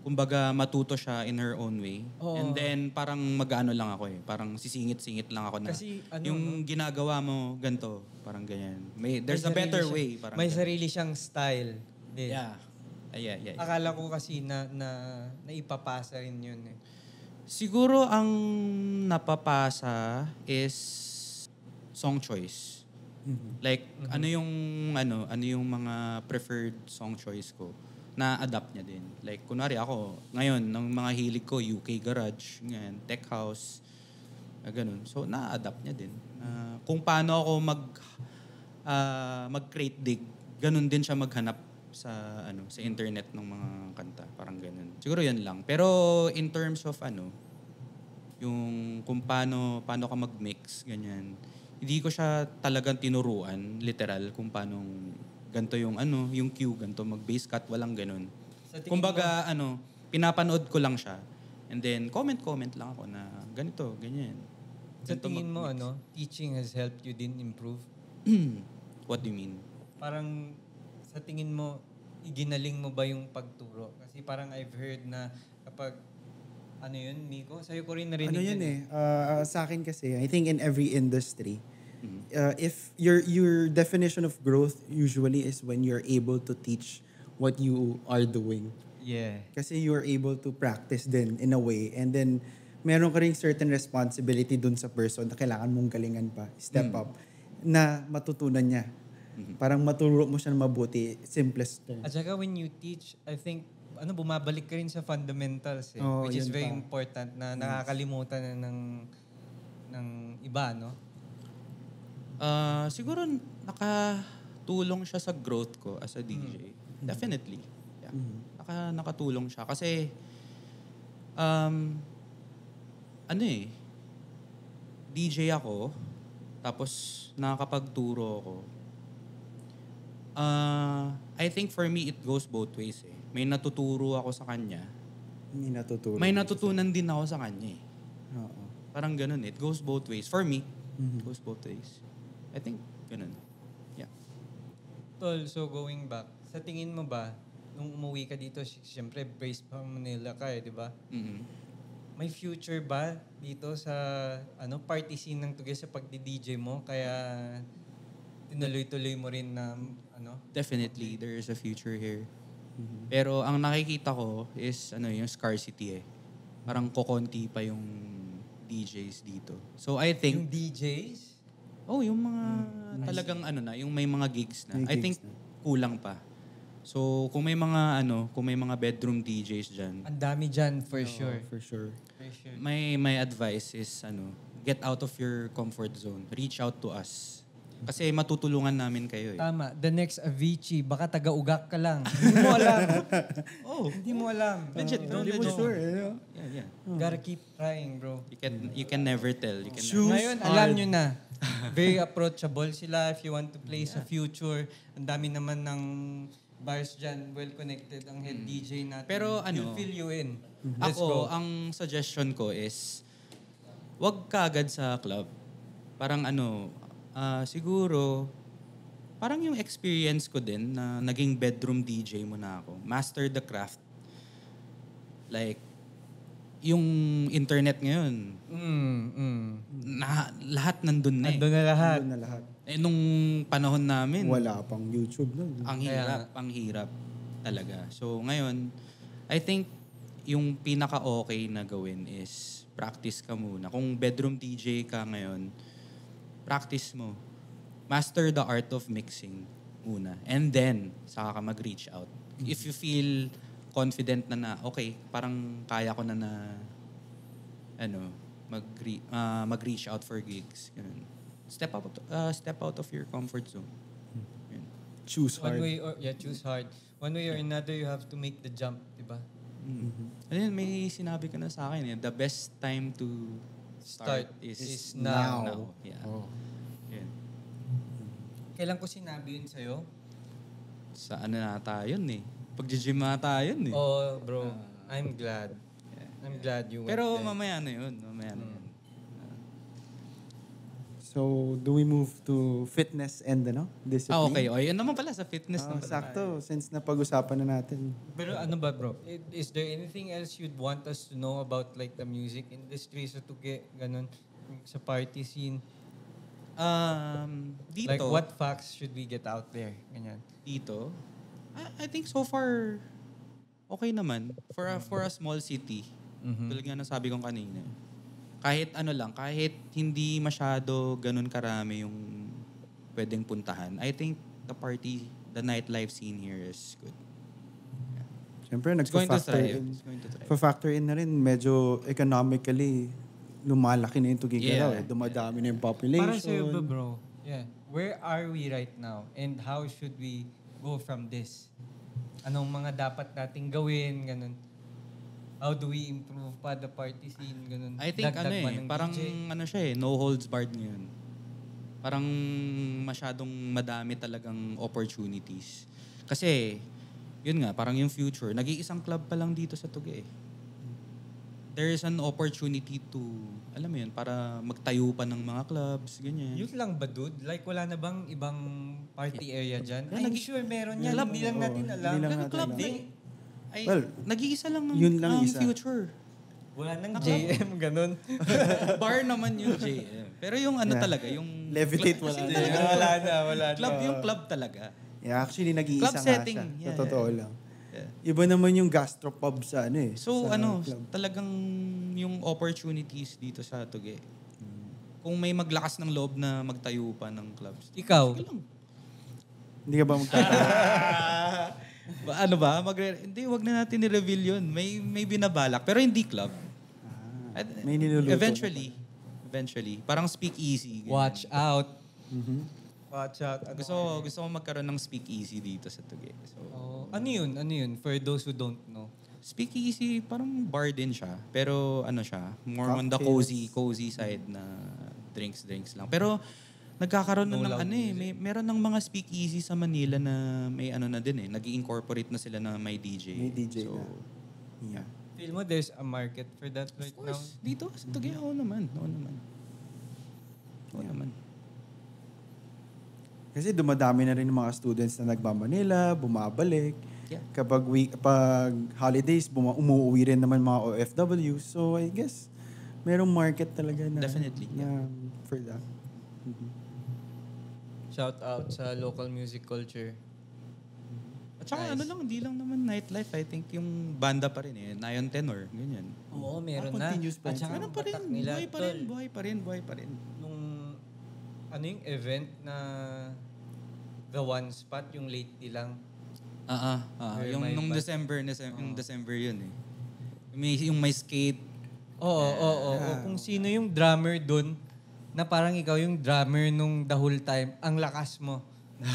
kumbaga matuto siya in her own way. Oo. And then, parang mag-ano lang ako eh. Parang sisingit-singit lang ako na Kasi, yung ginagawa mo, ganito, parang ganyan. There's a better way. Parang may ganyan. sarili siyang style. Din. Yeah. Yeah. Akala ko kasi na ipapasa rin yun eh. Siguro ang napapasa is song choice. Like, ano yung mga preferred song choice ko, na-adapt niya din. Like, kunwari ako, ngayon, ng mga hilig ko, UK Garage, ganyan, Tech House, ganun. So, na-adapt niya din. Kung paano ako mag-create dig, ganun din siya maghanap sa internet ng mga kanta. Parang ganun. Siguro yun lang. Pero, in terms of yung kung paano ka mag-mix, ganyan, hindi ko siya talagang tinuruan, literal, kung paano ganito yung cue, ganito mag-bass cut, walang ganun. Kumbaga, pinapanood ko lang siya. And then, comment lang ako na ganito, ganyan. Sa tingin mo, teaching has helped you din improve? What do you mean? Parang, sa tingin mo, iginaling mo ba yung pagturo? Kasi parang I've heard na kapag, Miko? Sa'yo ko rin narinig. Sa akin kasi, I think in every industry, if your definition of growth usually is when you're able to teach what you are doing. Yeah. Kasi you're able to practice din in a way. And then, meron ka ring certain responsibility dun sa person na kailangan mong galingan pa, step up, na matutunan niya. Parang maturo mo siya na mabuti, simplest term. At saka when you teach, I think, bumabalik ka rin sa fundamentals which is very important na nakakalimutan na ng iba, no? Siguro nakatulong siya sa growth ko as a DJ. Definitely. Yeah. Nakatulong siya kasi DJ ako tapos nakakapagturo ako. I think for me it goes both ways eh. May natuturo ako sa kanya. May natutunan din ako sa kanya eh. Oo. Parang ganun eh. It goes both ways. For me, it goes both ways. I think ganun. Yeah. Tol, so going back, sa tingin mo ba, nung umuwi ka dito, siyempre based pa Manila ka di ba? May future ba dito sa party scene ng Tugi sa pagdi-DJ mo? Kaya tinuloy-tuloy mo rin na Definitely, there is a future here. Pero ang nakikita ko is yung scarcity eh. Parang kokonti pa yung DJs dito. So I think... Yung DJs? Yung mga talagang yung may mga gigs na. I think kulang pa. So kung may mga bedroom DJs dyan. Ang dami dyan for sure. For sure. My advice is get out of your comfort zone. Reach out to us. Kasi matutulungan namin kayo eh. Tama. The next Avicii, baka taga-ugak ka lang. Hindi mo alam. Hindi mo alam. Legit, bro. Hindi mo sure. Yeah. Gotta keep trying, bro. You can never tell. You can Ngayon, alam nyo na. Very approachable sila if you want to play sa future. Ang dami naman ng bars dyan, well-connected ang head DJ natin. Pero He'll fill you in. Let's Ako, go. ang suggestion ko is, wag ka agad sa club. Parang siguro, parang yung experience ko din na naging bedroom DJ muna ako. Master the craft. Like, yung internet ngayon, lahat nandun na eh. Ando na lahat. Doon na lahat. Nung panahon namin, Wala pang YouTube nun. ang hirap talaga. So ngayon, I think yung pinaka-okay na gawin is practice ka muna. Kung bedroom DJ ka ngayon, practice mo. Master the art of mixing muna. And then, saka ka mag-reach out. If you feel confident na okay, parang kaya ko na mag-reach out for gigs. Ganun. Step out of your comfort zone. Yun. Choose hard. Choose hard. One way or another, you have to make the jump, di ba? Ayun, may sinabi ka na sa akin eh. The best time to start is now. Yeah. Yun. Kailan ko sinabi yun sa'yo? Sa yun eh. Pag-gym ata yun eh. Oh, bro. I'm glad. I'm glad you went Pero there. mamaya na yun. So, do we move to fitness and discipline? Okay. Yun naman pala sa fitness. naman pala. Sakto, since napag-usapan na natin. Pero ba bro? Is there anything else you'd want us to know about like the music industry sa Tugi, ganun, sa party scene? Dito. Like what facts should we get out there? Ganyan. Dito, I think so far, okay naman. For a small city. Tulad nga nasabi kong kanina. Kahit kahit hindi masyado ganun karami yung pwedeng puntahan. I think the nightlife scene here is good. Siyempre, It's going to nagpa-factor thrive. in. It's going to thrive. Pa-factor in na rin, medyo economically, lumalaki na yung Tuguegarao. Yeah. Dumadami na yung population. Para sa'yo ba, bro? Yeah. Where are we right now? And how should we go from this? Anong mga dapat nating gawin? Ganun. How do we improve pa the party scene? Ganun. I think Dagdag ba ng parang DJ? siya no holds barred ngayon. Parang masyadong madami talagang opportunities. Kasi, yun nga, parang yung future, nag-iisang club pa lang dito sa Tugue. There is an opportunity to, alam mo yun, para magtayo pa ng mga clubs, ganyan. Yun lang ba, dude? Like, wala na bang ibang party area dyan? Yeah, I'm sure meron yan. Club. Hindi lang natin alam. Hindi lang Pero natin club alam. din. Ay, Well, nag-iisa lang ang, yun lang ang isa. future. Wala nang JM, ganun. Bar naman yung JM. Pero yung ano Yeah. talaga, yung... Levitate Kasi wala. talaga, wala na. club yung club talaga. Yeah, actually, nag-iisa Club nga setting. siya. Yeah, Sa totoo yeah. lang. Yeah. Iba naman yung gastropub sa ano eh. So sa club. club. Talagang yung opportunities dito sa Tugue. Kung may maglakas ng loob na magtayo pa ng clubs. Ikaw? Sige lang. Hindi ka ba magtatawa? Ano ba? Hindi, wag na natin i-reveal yun. May binabalak. Pero hindi club. May niluluto. Eventually. Parang speakeasy. ganyan. Watch out. Watch out. Gusto ko magkaroon ng speakeasy dito sa Tugue. So, Ano yun? For those who don't know. speakeasy, parang bar din siya. Pero ano siya, more on the Cocktails. cozy side na drinks lang. Pero nagkakaroon na No ng loud meron ng mga speakeasy sa Manila na may ano na din nag-i-incorporate na sila na may DJ. May DJ so, na. Yeah. Feel mo there's a market for that right Of now? course, dito sa Tugue, oo naman. Kasi dumadami na rin yung mga students na nagmamanila, bumabalik. Yeah. Pag holidays, umuwi rin naman mga OFW. So I guess, merong market talaga na, Definitely, na for that. Shout out sa local music culture. At saka Nice. hindi lang naman nightlife. I think yung banda pa rin Nayon Tenor, ganyan. Oo, meron na. continuous pa At rin. saka Meron pa rin, batak nila, buhay pa rin. Nung yung event na The One Spot, yung late lang. Yung Where my nung band- December yun Yung may skate. Oo. Kung sino yung drummer dun, na parang ikaw yung drummer nung the whole time, ang lakas mo.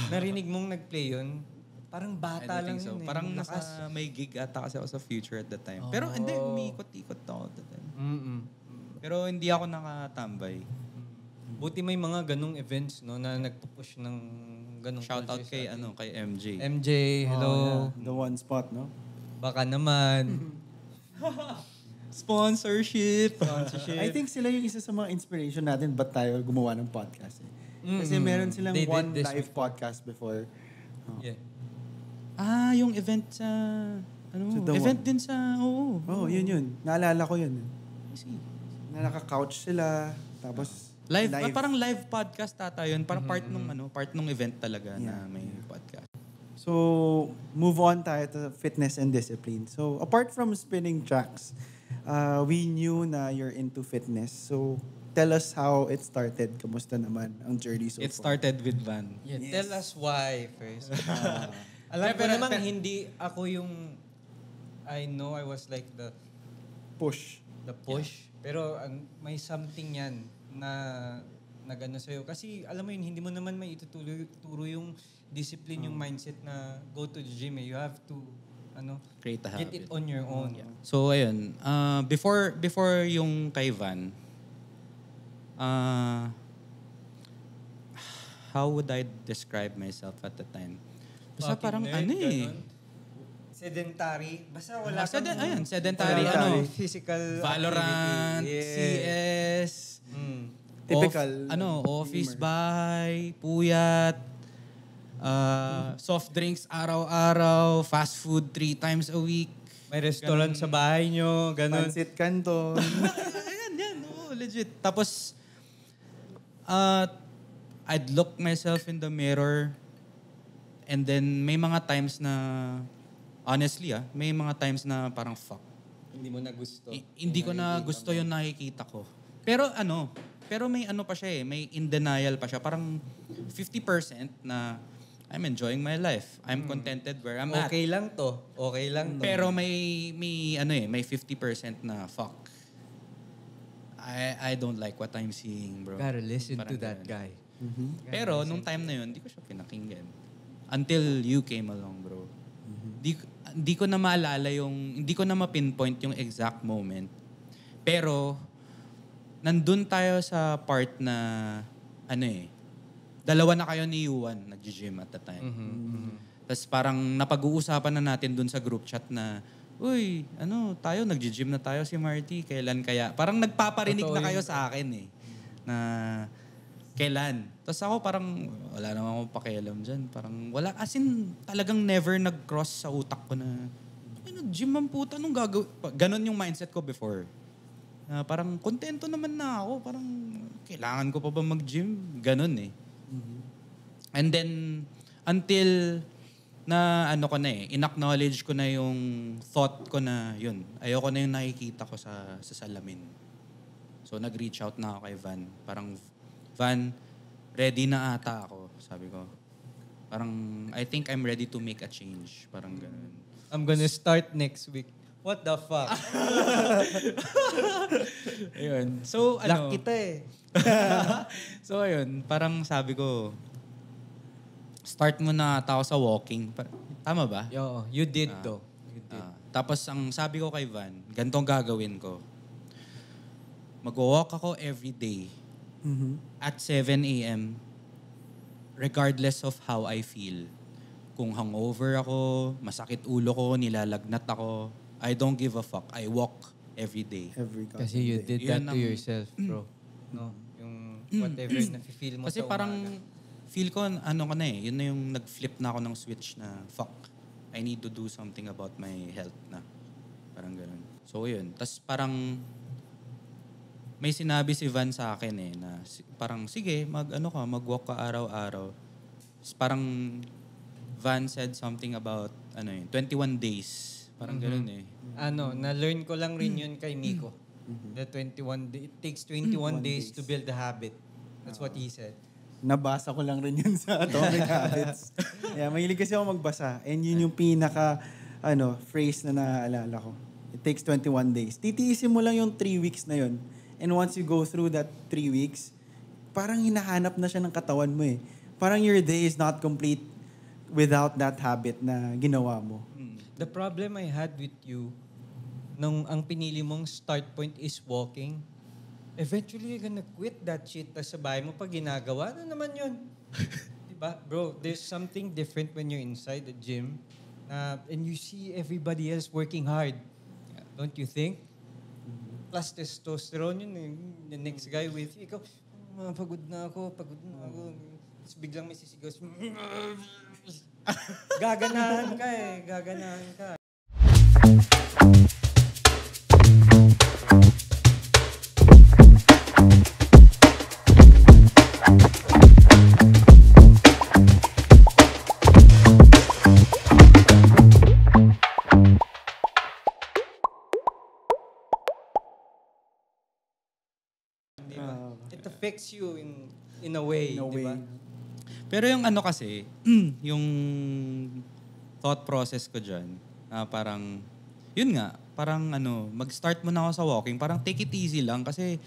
Narinig mong nag-play yun, parang I bata don't lang think so. yun eh. Parang yung lakas. nasa may gig ata kasi ako sa Future at that time. Pero hindi, umiikot-ikot ako at that time. Mm-mm. Pero hindi ako nakatambay. Buti may mga ganong events no na nagpo-push ng ganong Shoutout culture kay sa atin. kay MJ. MJ, hello. The one spot, no? Baka naman. Sponsorship. I think sila yung isa sa mga inspiration natin ba't tayo gumawa ng podcast eh. Kasi meron silang They did one this live podcast before. Yeah. Yung event sa Sa The event One. din sa Oh, yun. Naalala ko yun. See. Na naka-couch sila, tapos Live. Parang live podcast ata yun. Parang part nung event talaga Yeah. na may podcast. So, move on tayo to fitness and discipline. So, apart from spinning tracks, we knew na you're into fitness. So, tell us how it started. Kamusta naman ang journey so It far? started with Van. Yeah, Yes. tell us why first. Alam ko Pero- namang hindi ako yung I know I was like the Push. push. Pero may something yan na nagano sa'yo. Kasi alam mo yun, hindi mo naman may ituturo yung discipline, yung mindset na go to the gym. You have to Create a get habit. it on your own. So ayun, before yung kay Van, how would I describe myself at the time? Basta Fucking parang nerd, ganun. Sedentary. Basta wala sedentary, physical Valorant, activity. CS, Typical office gamer. bahay, puyat, soft drinks araw-araw, fast food 3 times a week. May restaurant sa bahay nyo, ganun. Pansit Canton. Yan, legit. Tapos, I'd look myself in the mirror and then may mga times na, honestly may mga times na parang fuck. Hindi mo na gusto. Hindi ko na gusto yung nakikita ko. Pero Pero may ano pa siya may in denial pa siya. Parang 50% na I'm enjoying my life. I'm contented where I'm at. Okay lang to. Okay lang to. Pero may 50% na fuck. I don't like what I'm seeing, bro. Gotta listen Parang to that ganun. guy. Pero nung time na yun, hindi ko siya pinakinggan. Until you came along, bro. Hindi ko na maalala hindi ko na ma-pinpoint yung exact moment. Pero, nandun tayo sa part na, dalawa na kayo ni Yuan, nag-gym at the time. Tapos parang napag-uusapan na natin dun sa group chat na, uy, tayo, nag-gym na tayo si Marty, kailan kaya? Parang nagpaparinig na kayo sa akin na kailan. Tapos ako parang, wala naman akong pakialam dyan. Parang wala, as in, talagang never nag-cross sa utak ko na, gym ang puta, anong gagawin? Ganon yung mindset ko before. Parang kontento naman na ako. Parang, kailangan ko pa ba mag-gym? Ganon And then, until na in-acknowledge ko na yung thought ko na yun. Ayoko na yung nakikita ko sa salamin. So, nag-reach out na ako kay Van. Parang, Van, ready na ata ako, sabi ko. Parang, I think I'm ready to make a change. Parang ganun. I'm gonna start next week. What the fuck? Ayun. So, Lock kita So, ayun. Parang sabi ko, start mo na ata ako sa walking. Tama ba? Yo, you did though. You did. Tapos, ang sabi ko kay Van, ganitong gagawin ko. Mag-walk ako every day at 7 a.m. regardless of how I feel. Kung hangover ako, masakit ulo ko, nilalagnat ako, I don't give a fuck. I walk every day. Kasi you did that to yourself, bro. No? Yung whatever na feel mo Kasi sa parang umaga. feel ko, yun na yung nag-flip na ako ng switch na, fuck, I need to do something about my health na. Parang ganun. So, yun. Tapos parang, may sinabi si Van sa akin na parang, sige, mag-walk ka araw-araw. Tapos parang, Van said something about, 21 days. Parang ganun Na-learn ko lang rin yun kay Miko. The 21 it takes 21 days to build a habit. That's what he said. Nabasa ko lang rin yun sa Atomic Habits. Yeah, mahilig kasi ako magbasa. And yun yung pinaka, phrase na naalala ko. It takes 21 days. Titiisin mo lang yung 3 weeks na yun. And once you go through that 3 weeks, parang hinahanap na siya ng katawan mo Parang your day is not complete without that habit na ginawa mo. The problem I had with you, nung ang pinili mong start point is walking, eventually you're gonna quit that shit. Tapos sa bahay mo pag ginagawa, naman yun? Diba? Bro, there's something different when you're inside the gym and you see everybody else working hard. Don't you think? Plus testosterone yun. The next guy with you, ikaw, pagod na ako. Tapos biglang may sisigaw. Gaganahan ka. It affects you in a way, di ba? Pero yung kasi, yung thought process ko dyan, parang, yun nga, parang mag-start mo na ako sa walking, parang take it easy lang kasi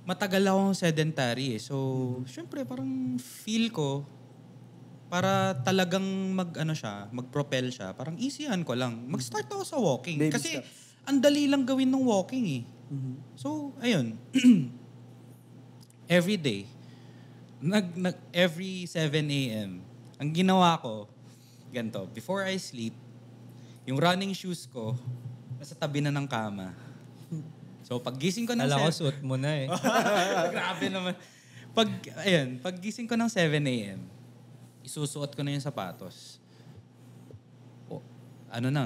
matagal akong sedentary So, syempre, parang feel ko, para talagang mag-propel siya, parang easyan ko lang. Mag-start ako sa walking. Baby kasi, steps. ang dali lang gawin ng walking So, ayun. Every day, every 7 a.m., ang ginawa ko, ganito, before I sleep, yung running shoes ko, nasa tabi na ng kama. So, paggising ko ng Alam ko, suot mo na Grabe naman. Paggising ko ng 7 a.m., isusuot ko na yung sapatos.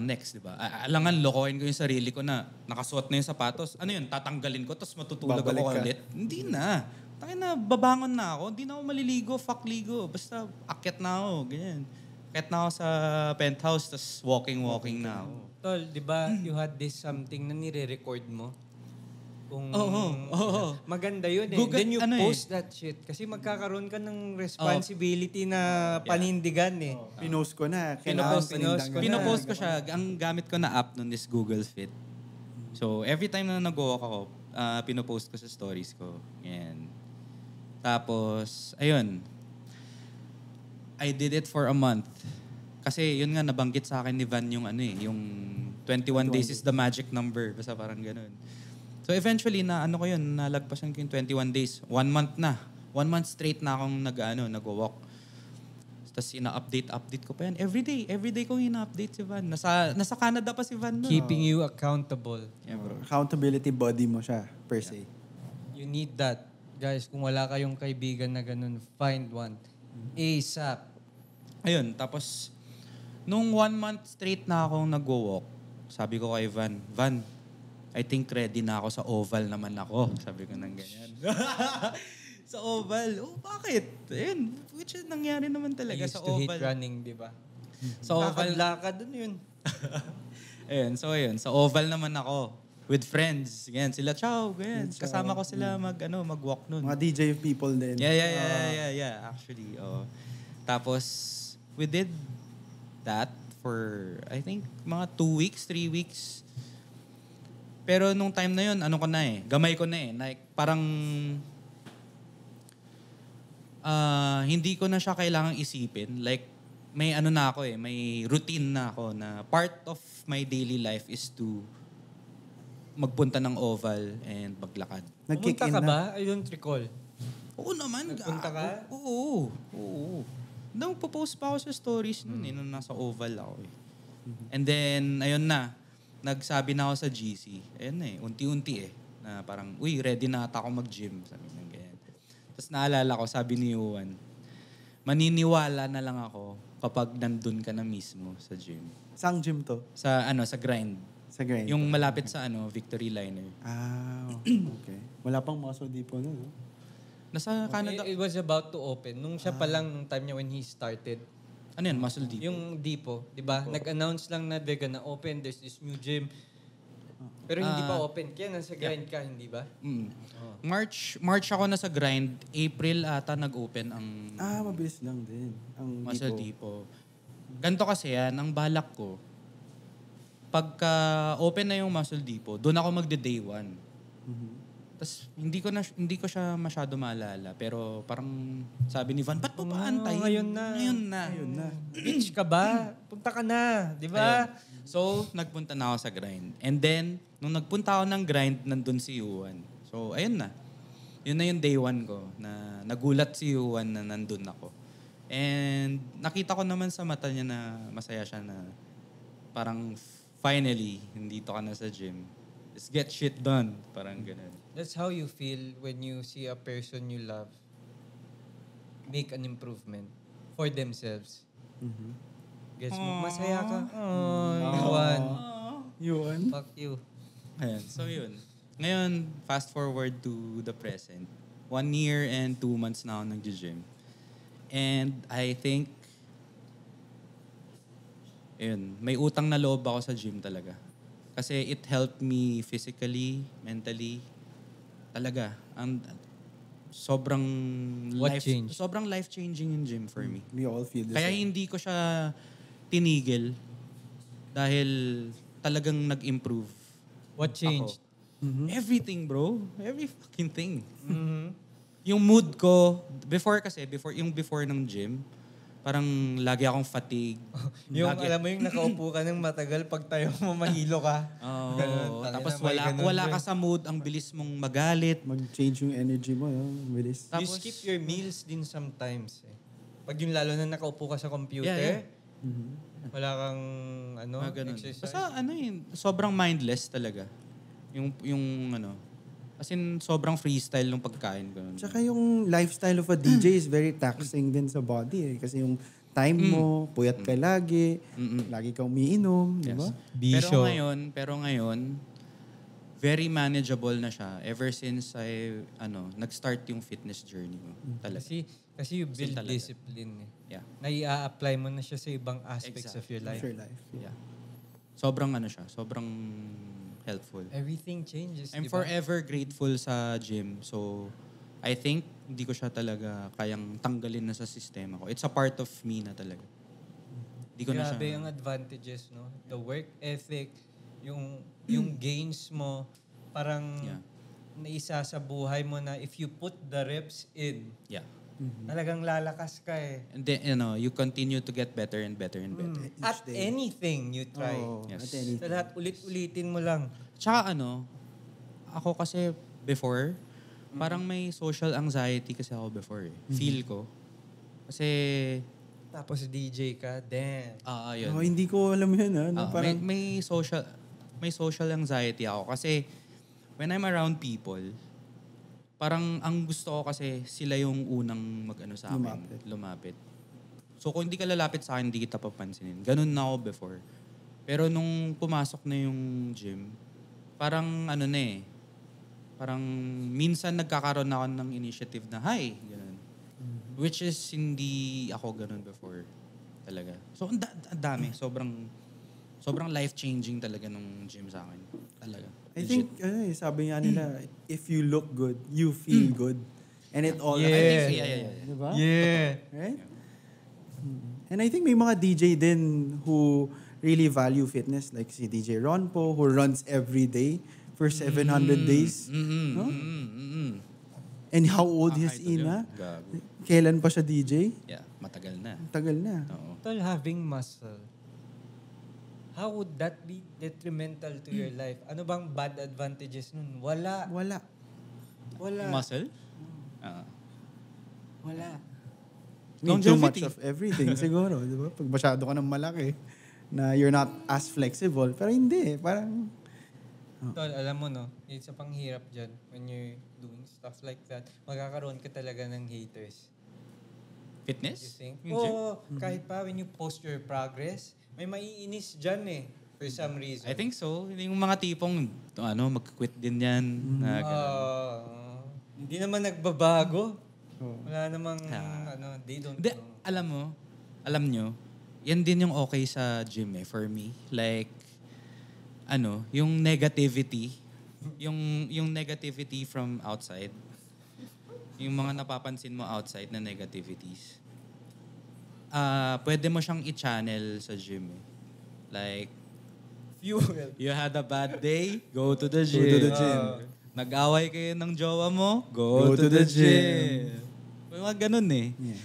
Next, di ba? Alangan, lokohin ko yung sarili ko na nakasuot na yung sapatos. Tatanggalin ko, tapos matutulog Babalik ako ka. ulit. Hindi na. Babangon na ako. Hindi na ako maliligo, fuck ligo. Basta akyat na ako, ganyan. Akyat na ako sa penthouse, tapos walking na ako. Tol, di ba you had this something na nire-record mo? Oo. Maganda yun eh. Google- Then you ano post that shit. Kasi magkakaroon ka ng responsibility na panindigan eh. Pinost ko na. Pinost ko na. Pinopost ko siya. Ang gamit ko na app nun is Google Fit. So, every time na nag-walk ako, pinopost ko sa stories ko. Yan. Tapos, ayun. I did it for a month. Kasi yun nga, nabanggit sa akin ni Van yung yung 21 days is the magic number. Basta parang ganun. So eventually, nalagpasan ko yung 21 days. 1 month na. 1 month straight na akong nag-walk. Tapos ina-update ko pa yan. Everyday ko ina-update si Van. Nasa Canada pa si Van nun. Keeping you accountable. Yeah, bro. Accountability body mo siya, per se. You need that. Guys, kung wala kayong kaibigan na ganun, find one. ASAP. Ayun, tapos, nung 1 month straight na akong nag-walk, sabi ko kay Van, I think ready na ako sa oval naman ako. Sabi ko nang ganyan. Sa oval? Oh, bakit? Ayun, which is nangyari naman talaga I used sa to oval. hate running, di ba? Sa oval. Lakad dun yun. Ayun, sa oval naman ako. With friends. Ganyan, sila, ciao, ganyan. Kasama ko sila mag-walk nun. Mga DJ people din. Yeah, actually. Tapos, we did that for, I think, mga 2 weeks, 3 weeks. Pero nung time na yun, gamay ko na eh. Like, parang, hindi ko na siya kailangang isipin. Like, may may routine na ako na part of my daily life is to magpunta ng oval and maglakad. Nag-kick Pumunta in ka na. ba? I don't recall. Oo naman. Nagpunta ka? Oo. Nagpo-post pa ako sa stories nun nung nasa oval ako eh. And then, ayun na. Nagsabi na ako sa GC. Ayun na unti-unti na parang, uy, ready na ata ako mag-gym. Sabi ng ganyan. Tapos naalala ko, sabi ni Juan, maniniwala na lang ako kapag nandun ka na mismo sa gym. Saan gym to? Sa grind. Sa grind? Yung malapit sa Victory Liner. Okay. Wala pang Muscle Depot no? Nasa Canada. It was about to open. Nung siya pa lang, nung time niya when he started. Ano yan? Muscle Depot? Yung Depot, di ba? Nag-announce lang na they're gonna open, there's this new gym. Pero hindi pa open. Kaya nasa grind ka, hindi ba? March ako na sa grind. April ata nag-open ang Mabilis lang din. Ang Muscle Depot. Depot. Ganto kasi yan, ang balak ko, pagka open na yung Muscle Depot, doon ako magde-day 1. Tapos hindi ko siya masyado maalala. Pero parang sabi ni Van, ba't mo pa antayin? Ngayon na. Bitch ka ba? Punta ka na, di ba? So, nagpunta na ako sa grind. And then, nung nagpunta ako ng grind, nandun si Juan. So, ayun na. Yun na yung day 1 ko, na nagulat si Juan na nandun ako. And nakita ko naman sa mata niya na masaya siya na parang finally, nandito ka na sa gym. Let's get shit done. Parang ganun. That's how you feel when you see a person you love make an improvement for themselves. Gets mo? Masaya ka. Yun. Fuck you. Ayan. So yun. Ngayon, fast forward to the present. 1 year and 2 months na ako nag-gym. And I think, may utang na loob ako sa gym talaga. Kasi it helped me physically, mentally. Talaga. Sobrang What changed? Sobrang life-changing yung gym for me. We all feel the Kaya same. hindi ko siya tinigil dahil talagang nag-improve. What changed? Everything, bro. Every fucking thing. Yung mood ko, before ng gym, parang lagi akong fatigue. Alam mo yung nakaupo ka ng matagal, pag tayo mo mahilo ka. Ganun, Tapos tangina, may wala ganun ka din. sa mood, ang bilis mong magalit. Mag-change yung energy mo. Bilis. You skip your meals din sometimes. Pag yung lalo na nakaupo ka sa computer, Yeah. wala kang Ganun. exercise. Basta sobrang mindless talaga. As in, sobrang freestyle ng pagkain ko. Tsaka yung lifestyle of a DJ is very taxing din sa body Kasi yung time mo, puyat ka lagi, lagi kang umiinom, di ba? Bisyo. Pero ngayon, very manageable na siya ever since nag-start yung fitness journey ko. Talaga. Kasi you build talaga. discipline. Yeah. Nai-apply mo na siya sa ibang aspects of your life. Of your life. Yeah. Sobrang helpful. Everything changes, I'm di ba? forever grateful sa gym. So, I think hindi ko siya talaga kayang tanggalin na sa sistema ko. It's a part of me na talaga. Hindi ko na siya... Grabe yung advantages, no? The work ethic, yung gains mo, parang Yeah. naisa sa buhay mo na if you put the reps in, Yeah. talagang lalakas ka eh. And then, you continue to get better and better and better. At anything you try. Oh, Yes. at anything. Sa lahat, ulit-ulitin mo lang. Tsaka ako kasi before, parang may social anxiety kasi ako before eh. Feel ko. Kasi, Tapos DJ ka, damn. yun. Oh, hindi ko alam yun, ha? No, May, may social anxiety ako kasi when I'm around people, parang ang gusto ko kasi sila yung unang sa akin. Lumapit. So kung hindi ka lalapit sa akin, hindi kita papansinin. Ganun na ako before. Pero nung pumasok na yung gym, parang parang minsan nagkakaroon ako ng initiative na, hi, ganun. Which is hindi ako ganun before talaga. So ang dami. Sobrang life-changing talaga nung gym sa akin. Talaga. I think, sabi nga nila, if you look good, you feel good. And it all... Yeah. I think, yeah. Diba? Yeah. Right? And I think may mga DJ din who really value fitness, like si DJ Ronpo, who runs every day for 700 days. No? And how old is Ina? Gago. Kailan pa siya DJ? Yeah, matagal na. Tagal na. Oo. Total, having muscle, how would that be detrimental to your life? Ano bang bad advantages nun? Wala. Wala. Muscle? Wala. Need too much Longevity. of everything siguro. Di ba? Pag masyado ka ng malaki, na you're not as flexible. Pero hindi. Parang... Tol, alam mo no, it's a panghirap dyan when you're doing stuff like that. Magkakaroon ka talaga ng haters. You Fitness? think? Yung gym? Oo, kahit pa when you post your progress, may maiinis dyan eh. For some reason. I think so. Yung mga tipong, mag-quit din yan. Na ganun. Hindi naman nagbabago. Wala namang, they don't Hindi, know. alam nyo, yan din yung okay sa gym for me. Like, yung negativity, yung negativity from outside, yung mga napapansin mo outside na negativities, pwede mo siyang i-channel sa gym. Like, Fuel. you had a bad day, go to the gym. to the gym. Nag-away kayo ng jowa mo, go to the gym. May mga ganun eh. Yeah.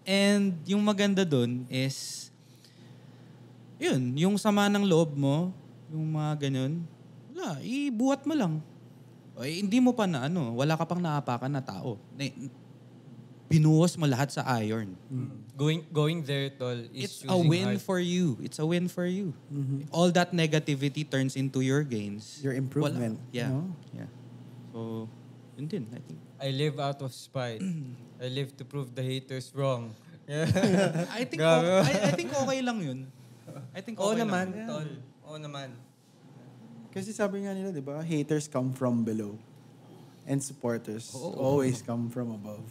And yung maganda dun is, yung sama ng loob mo, yung mga ganun, wala, ibuhat mo lang. O, hindi mo pa wala ka pang naapakan na tao. Binuhos mo lahat sa iron. Going there, tol, is It's a win for you. It's a win for you. All that negativity turns into your gains. Your improvement. Wala. Yeah. No? Yeah. So, yun din, I think. I live out of spite. I live to prove the haters wrong. I think Grabe. I think okay lang yun. I think Oo okay naman, lang. tol. Oo naman. Kasi sabi nga nila, di ba, haters come from below. And supporters always come from above.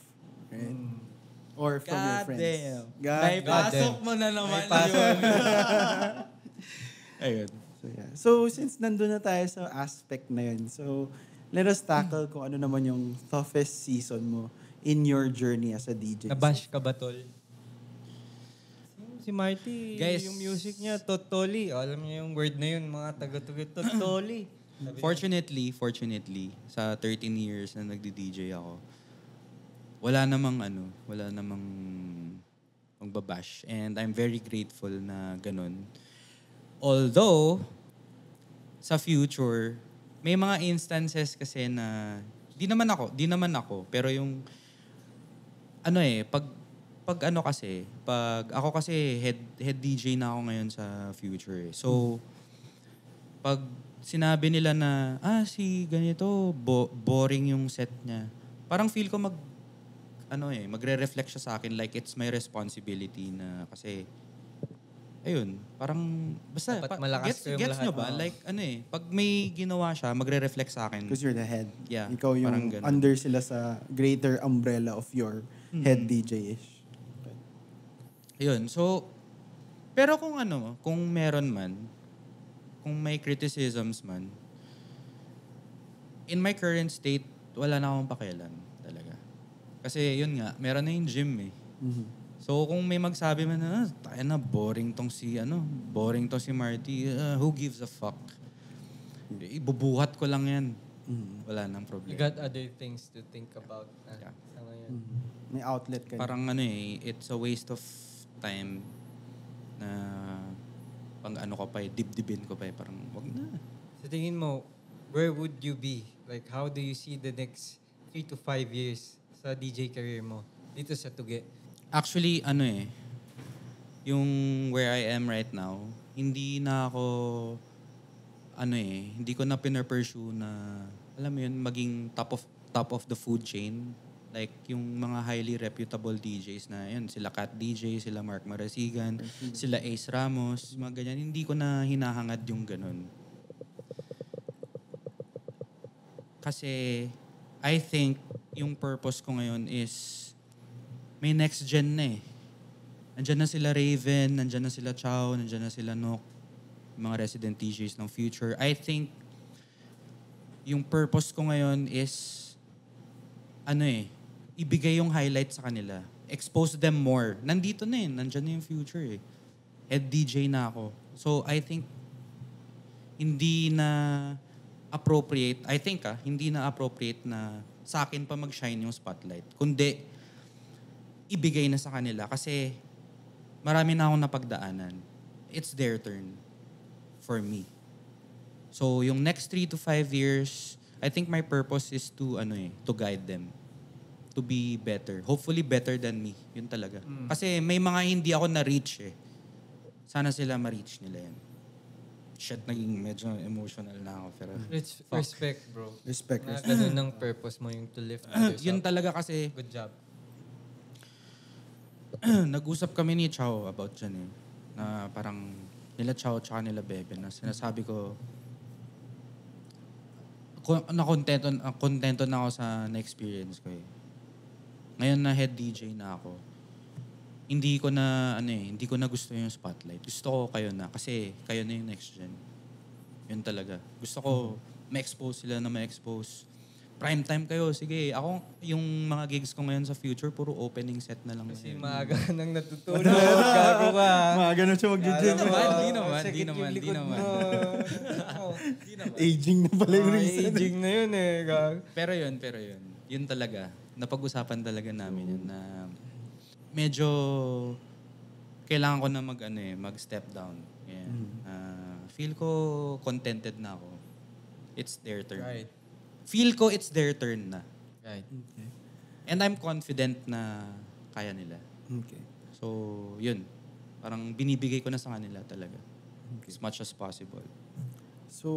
Right? Or from your God friends. damn. God May God pasok damn. mo na naman. May pasok. Ayun. So, yeah. So, since nandun na tayo sa aspect na yun, so, let us tackle kung ano naman yung toughest season mo in your journey as a DJ. Nabash ka ba, tol? Si Marty, Guys. yung music niya, totally. Alam niyo yung word na yun, mga taga-tugi, totally. Fortunately, sa 13 years na nagdi-DJ ako, wala namang magbabash. And I'm very grateful na ganun. Although, sa future, may mga instances kasi na, di naman ako, pero yung, pag ako kasi head DJ na ako ngayon sa future eh. So, pag sinabi nila na, si ganito, boring yung set niya. Parang feel ko magre-reflect siya sa akin like it's my responsibility na kasi, ayun, parang, basta, Dapat malakas kayong gets lahat. nyo ba? Like, pag may ginawa siya, magre-reflect sa akin. Because you're the head. Yeah, Ikaw parang yung ganun. under sila sa greater umbrella of your head DJ-ish. Ayun, so, pero kung meron man, kung may criticisms man, in my current state, wala na akong pakialam talaga. Kasi yun nga, meron na yung gym eh. So kung may magsabi man na, tayo na, boring tong si Marty, who gives a fuck? Ibubuhat ko lang yan. Wala nang You problema. got other things to think about Yeah. sa ngayon. May outlet ka. Parang it's a waste of time na pang ano ko pa dibdibin ko pa parang wag na. Sa tingin mo, where would you be? Like, how do you see the next 3 to 5 years sa DJ career mo dito sa Tugi? Actually, yung where I am right now, hindi na ako, hindi ko na pinupursue na, alam mo yun, maging top of the food chain. Like, yung mga highly reputable DJs na, yun, sila Cat DJ, sila Mark Marasigan, sila Ace Ramos, mga ganyan. Hindi ko na hinahangad yung ganun. Kasi, I think, yung purpose ko ngayon is, may next gen na eh. Nandyan na sila Raven, nandyan na sila Chow, nandyan na sila Nook, yung mga resident DJs ng future. I think, yung purpose ko ngayon is, ibigay yung highlight sa kanila. Expose them more. Nandito na nandyan na yung future eh. Head DJ na ako. So, I think, hindi na appropriate na sa akin pa mag-shine yung spotlight. Kundi, ibigay na sa kanila kasi marami na akong napagdaanan. It's their turn for me. So, yung next 3 to 5 years, I think my purpose is to guide them. To be better. Hopefully better than me. Yun talaga. Kasi may mga hindi ako na-reach eh. Sana sila ma-reach nila yan. Shit, naging medyo emotional na ako. Pero Respect, bro. Respect. Na ganun ang purpose mo, yung to lift others yun up. talaga kasi Good job. nag-usap kami ni Chow about dyan eh. Na parang nila Chow tsaka nila Bebe na sinasabi ko kontento na ako sa na-experience ko eh. Ngayon na head DJ na ako, hindi ko na gusto yung spotlight. Gusto ko kayo na kasi kayo na yung next gen. Yun talaga. Gusto ko ma-expose sila na ma-expose. Prime time kayo, sige. Ako, yung mga gigs ko ngayon sa future, puro opening set na lang. Kasi maaga ka nang natutulog. Gago ka. Maaga na siya mag-DJ. Di naman. Aging na pala yung reason. Aging na yun eh. Gago. Pero yun. Yun talaga. Napag-usapan talaga namin yun na medyo kailangan ko na mag-step down. Yeah. Feel ko contented na ako. It's their turn. Right. Feel ko it's their turn na. Right. Okay. And I'm confident na kaya nila. Okay. So, yun. Parang binibigay ko na sa kanila talaga. Okay. As much as possible. So,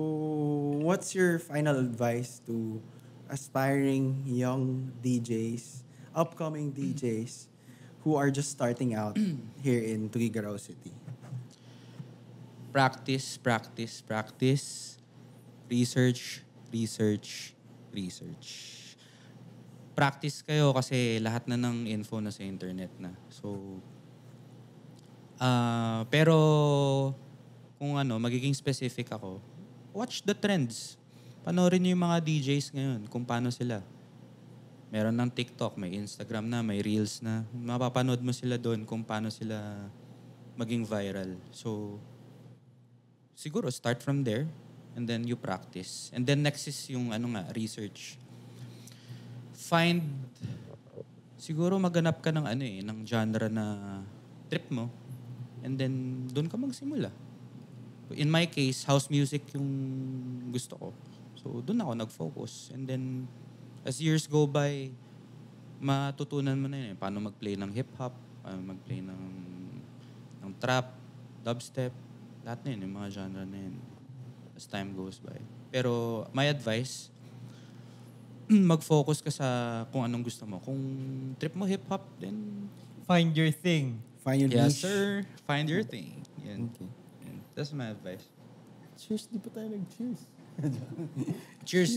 what's your final advice to aspiring young DJs, upcoming DJs who are just starting out here in Tuguegarao City? Practice. Research. Practice kayo kasi lahat na ng info na sa internet na. So, pero kung magiging specific ako, watch the trends. Panoorin niyo yung mga DJs ngayon, kung paano sila. Meron ng TikTok, may Instagram na, may Reels na. Mapapanood mo sila doon kung paano sila maging viral. So, siguro start from there and then you practice. And then next is yung research. Siguro maghanap ka ng ng genre na trip mo. And then doon ka magsimula. In my case, house music yung gusto ko. So doon ako nag-focus. And then as years go by, matutunan mo na yun paano mag-play ng hip-hop, paano mag-play ng trap, dubstep, lahat na yun, yung mga genre na yun. As time goes by. Pero my advice, mag-focus ka sa kung anong gusto mo. Kung trip mo hip-hop, then Find your thing. Find your yes niche. sir, find your thing. Yan. Okay. Yan. That's my advice. Cheers, di pa tayo nag-cheers. Cheers.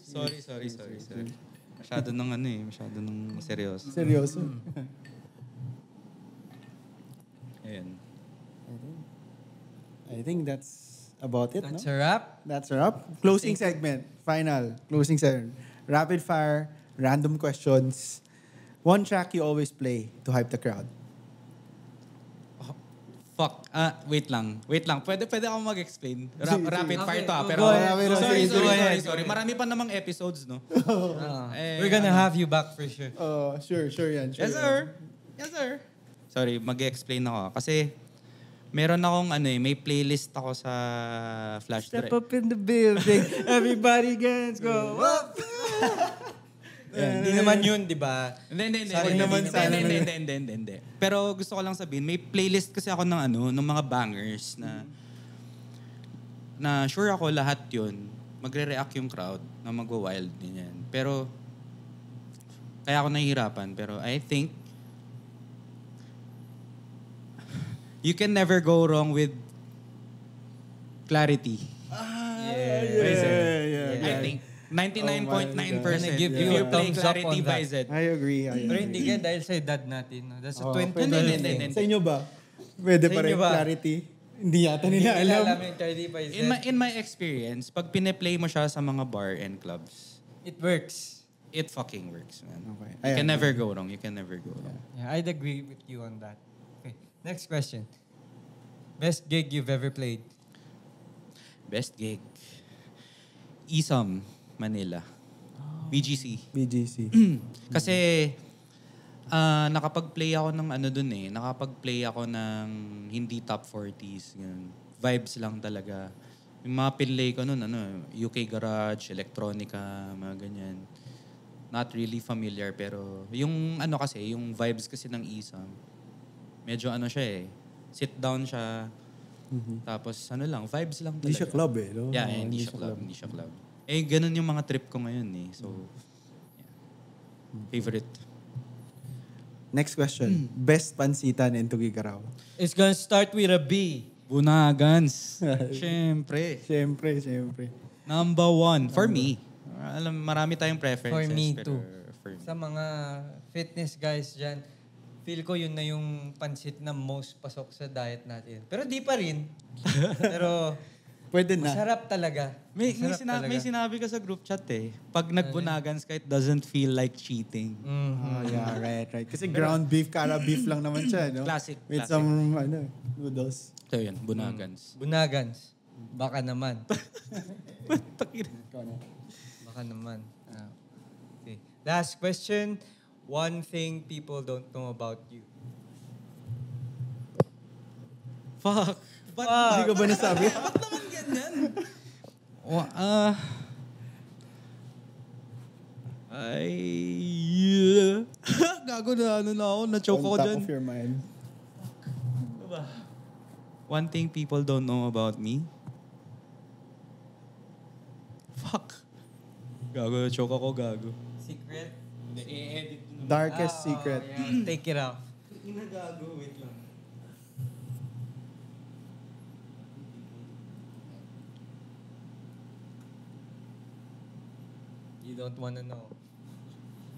Sorry. Masyado nang seryoso. Seryoso. Ayan. I think that's about it, That's no? a wrap. That's a wrap. Closing segment. Final. Closing segment. Rapid fire. Random questions. One track you always play to hype the crowd. Fuck. Wait lang. Pwede ako mag-explain. Rapid fire to Okay, pero... go ahead. Sorry. Marami pa namang episodes, no? We're gonna have you back for sure. Sure yan. Sure Yes, sir. Sorry, mag-explain ako. Kasi meron akong may playlist ako sa flash drive. Step up in the building. Everybody gets go up. Hindi naman yun, di ba? Hindi. Hindi. Pero gusto ko lang sabihin, may playlist kasi ako ng mga bangers na sure ako lahat yun, magre-react yung crowd na magwa-wild din yan. Pero, kaya ako nahihirapan. Pero I think, you can never go wrong with clarity. I think 99.9% Give if you you a play thumbs up clarity on by that. Z. I agree. Pero hindi ka dahil sa edad natin. No? That's a 20 Hindi. Sa inyo ba? Pwede Sa pa rin inyo ba? clarity? Hindi yata nila alam. yung 30 pa In my experience, pag pine-play mo siya sa mga bar and clubs, It works. it fucking works, man. Okay. You can never go wrong. Yeah, I'd agree with you on that. Okay, next question. Best gig you've ever played? Best gig. Isam, Manila. BGC. Kasi nakapag-play ako ng nakapag-play ako ng hindi top 40s. Ganun. Vibes lang talaga. Yung mga pinlay ko nun, UK Garage, Electronica, mga ganyan. Not really familiar, pero yung yung vibes kasi ng Isam, medyo siya sit down siya, tapos vibes lang talaga. Hindi siya club no? Yeah, hindi siya club. Ganun yung mga trip ko ngayon So, yeah. Favorite. Next question. Best pansitan in Tugigaraw? It's gonna start with a B. Bunagans. Siyempre. Siyempre. Number 1. For me. Alam, marami tayong preferences. For me pero too. For me. Sa mga fitness guys dyan, feel ko yun na yung pansit na most pasok sa diet natin. Pero di pa rin. Pero Pwede na. masarap talaga. May Masarap talaga. sinabi ka sa group chat Pag nagbunagans ka, it doesn't feel like cheating. Yeah, right. Kasi ground beef, cara beef lang naman siya, no? Classic. With some, noodles. So yun, bunagans. Bunagans. Baka naman. Baka naman. Okay. Last question. One thing people don't know about you. Fuck. Hindi ko ba nasabi? Ba't naman ganyan? Gago na ako. Na-choke ako On top dyan. of your mind. One thing people don't know about me. Fuck. Gago, choke ako, gago. Secret? I-edit Darkest secret. Yeah. Take it out. Gago, wait lang. You don't wanna know.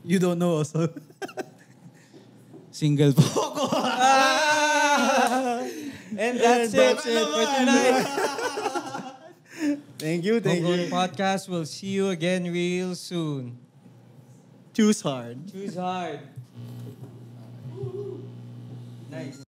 You don't know also. Single po. And that's it for tonight. Thank you. Homegrown Podcast. We'll see you again real soon. Choose hard. Choose hard. Nice.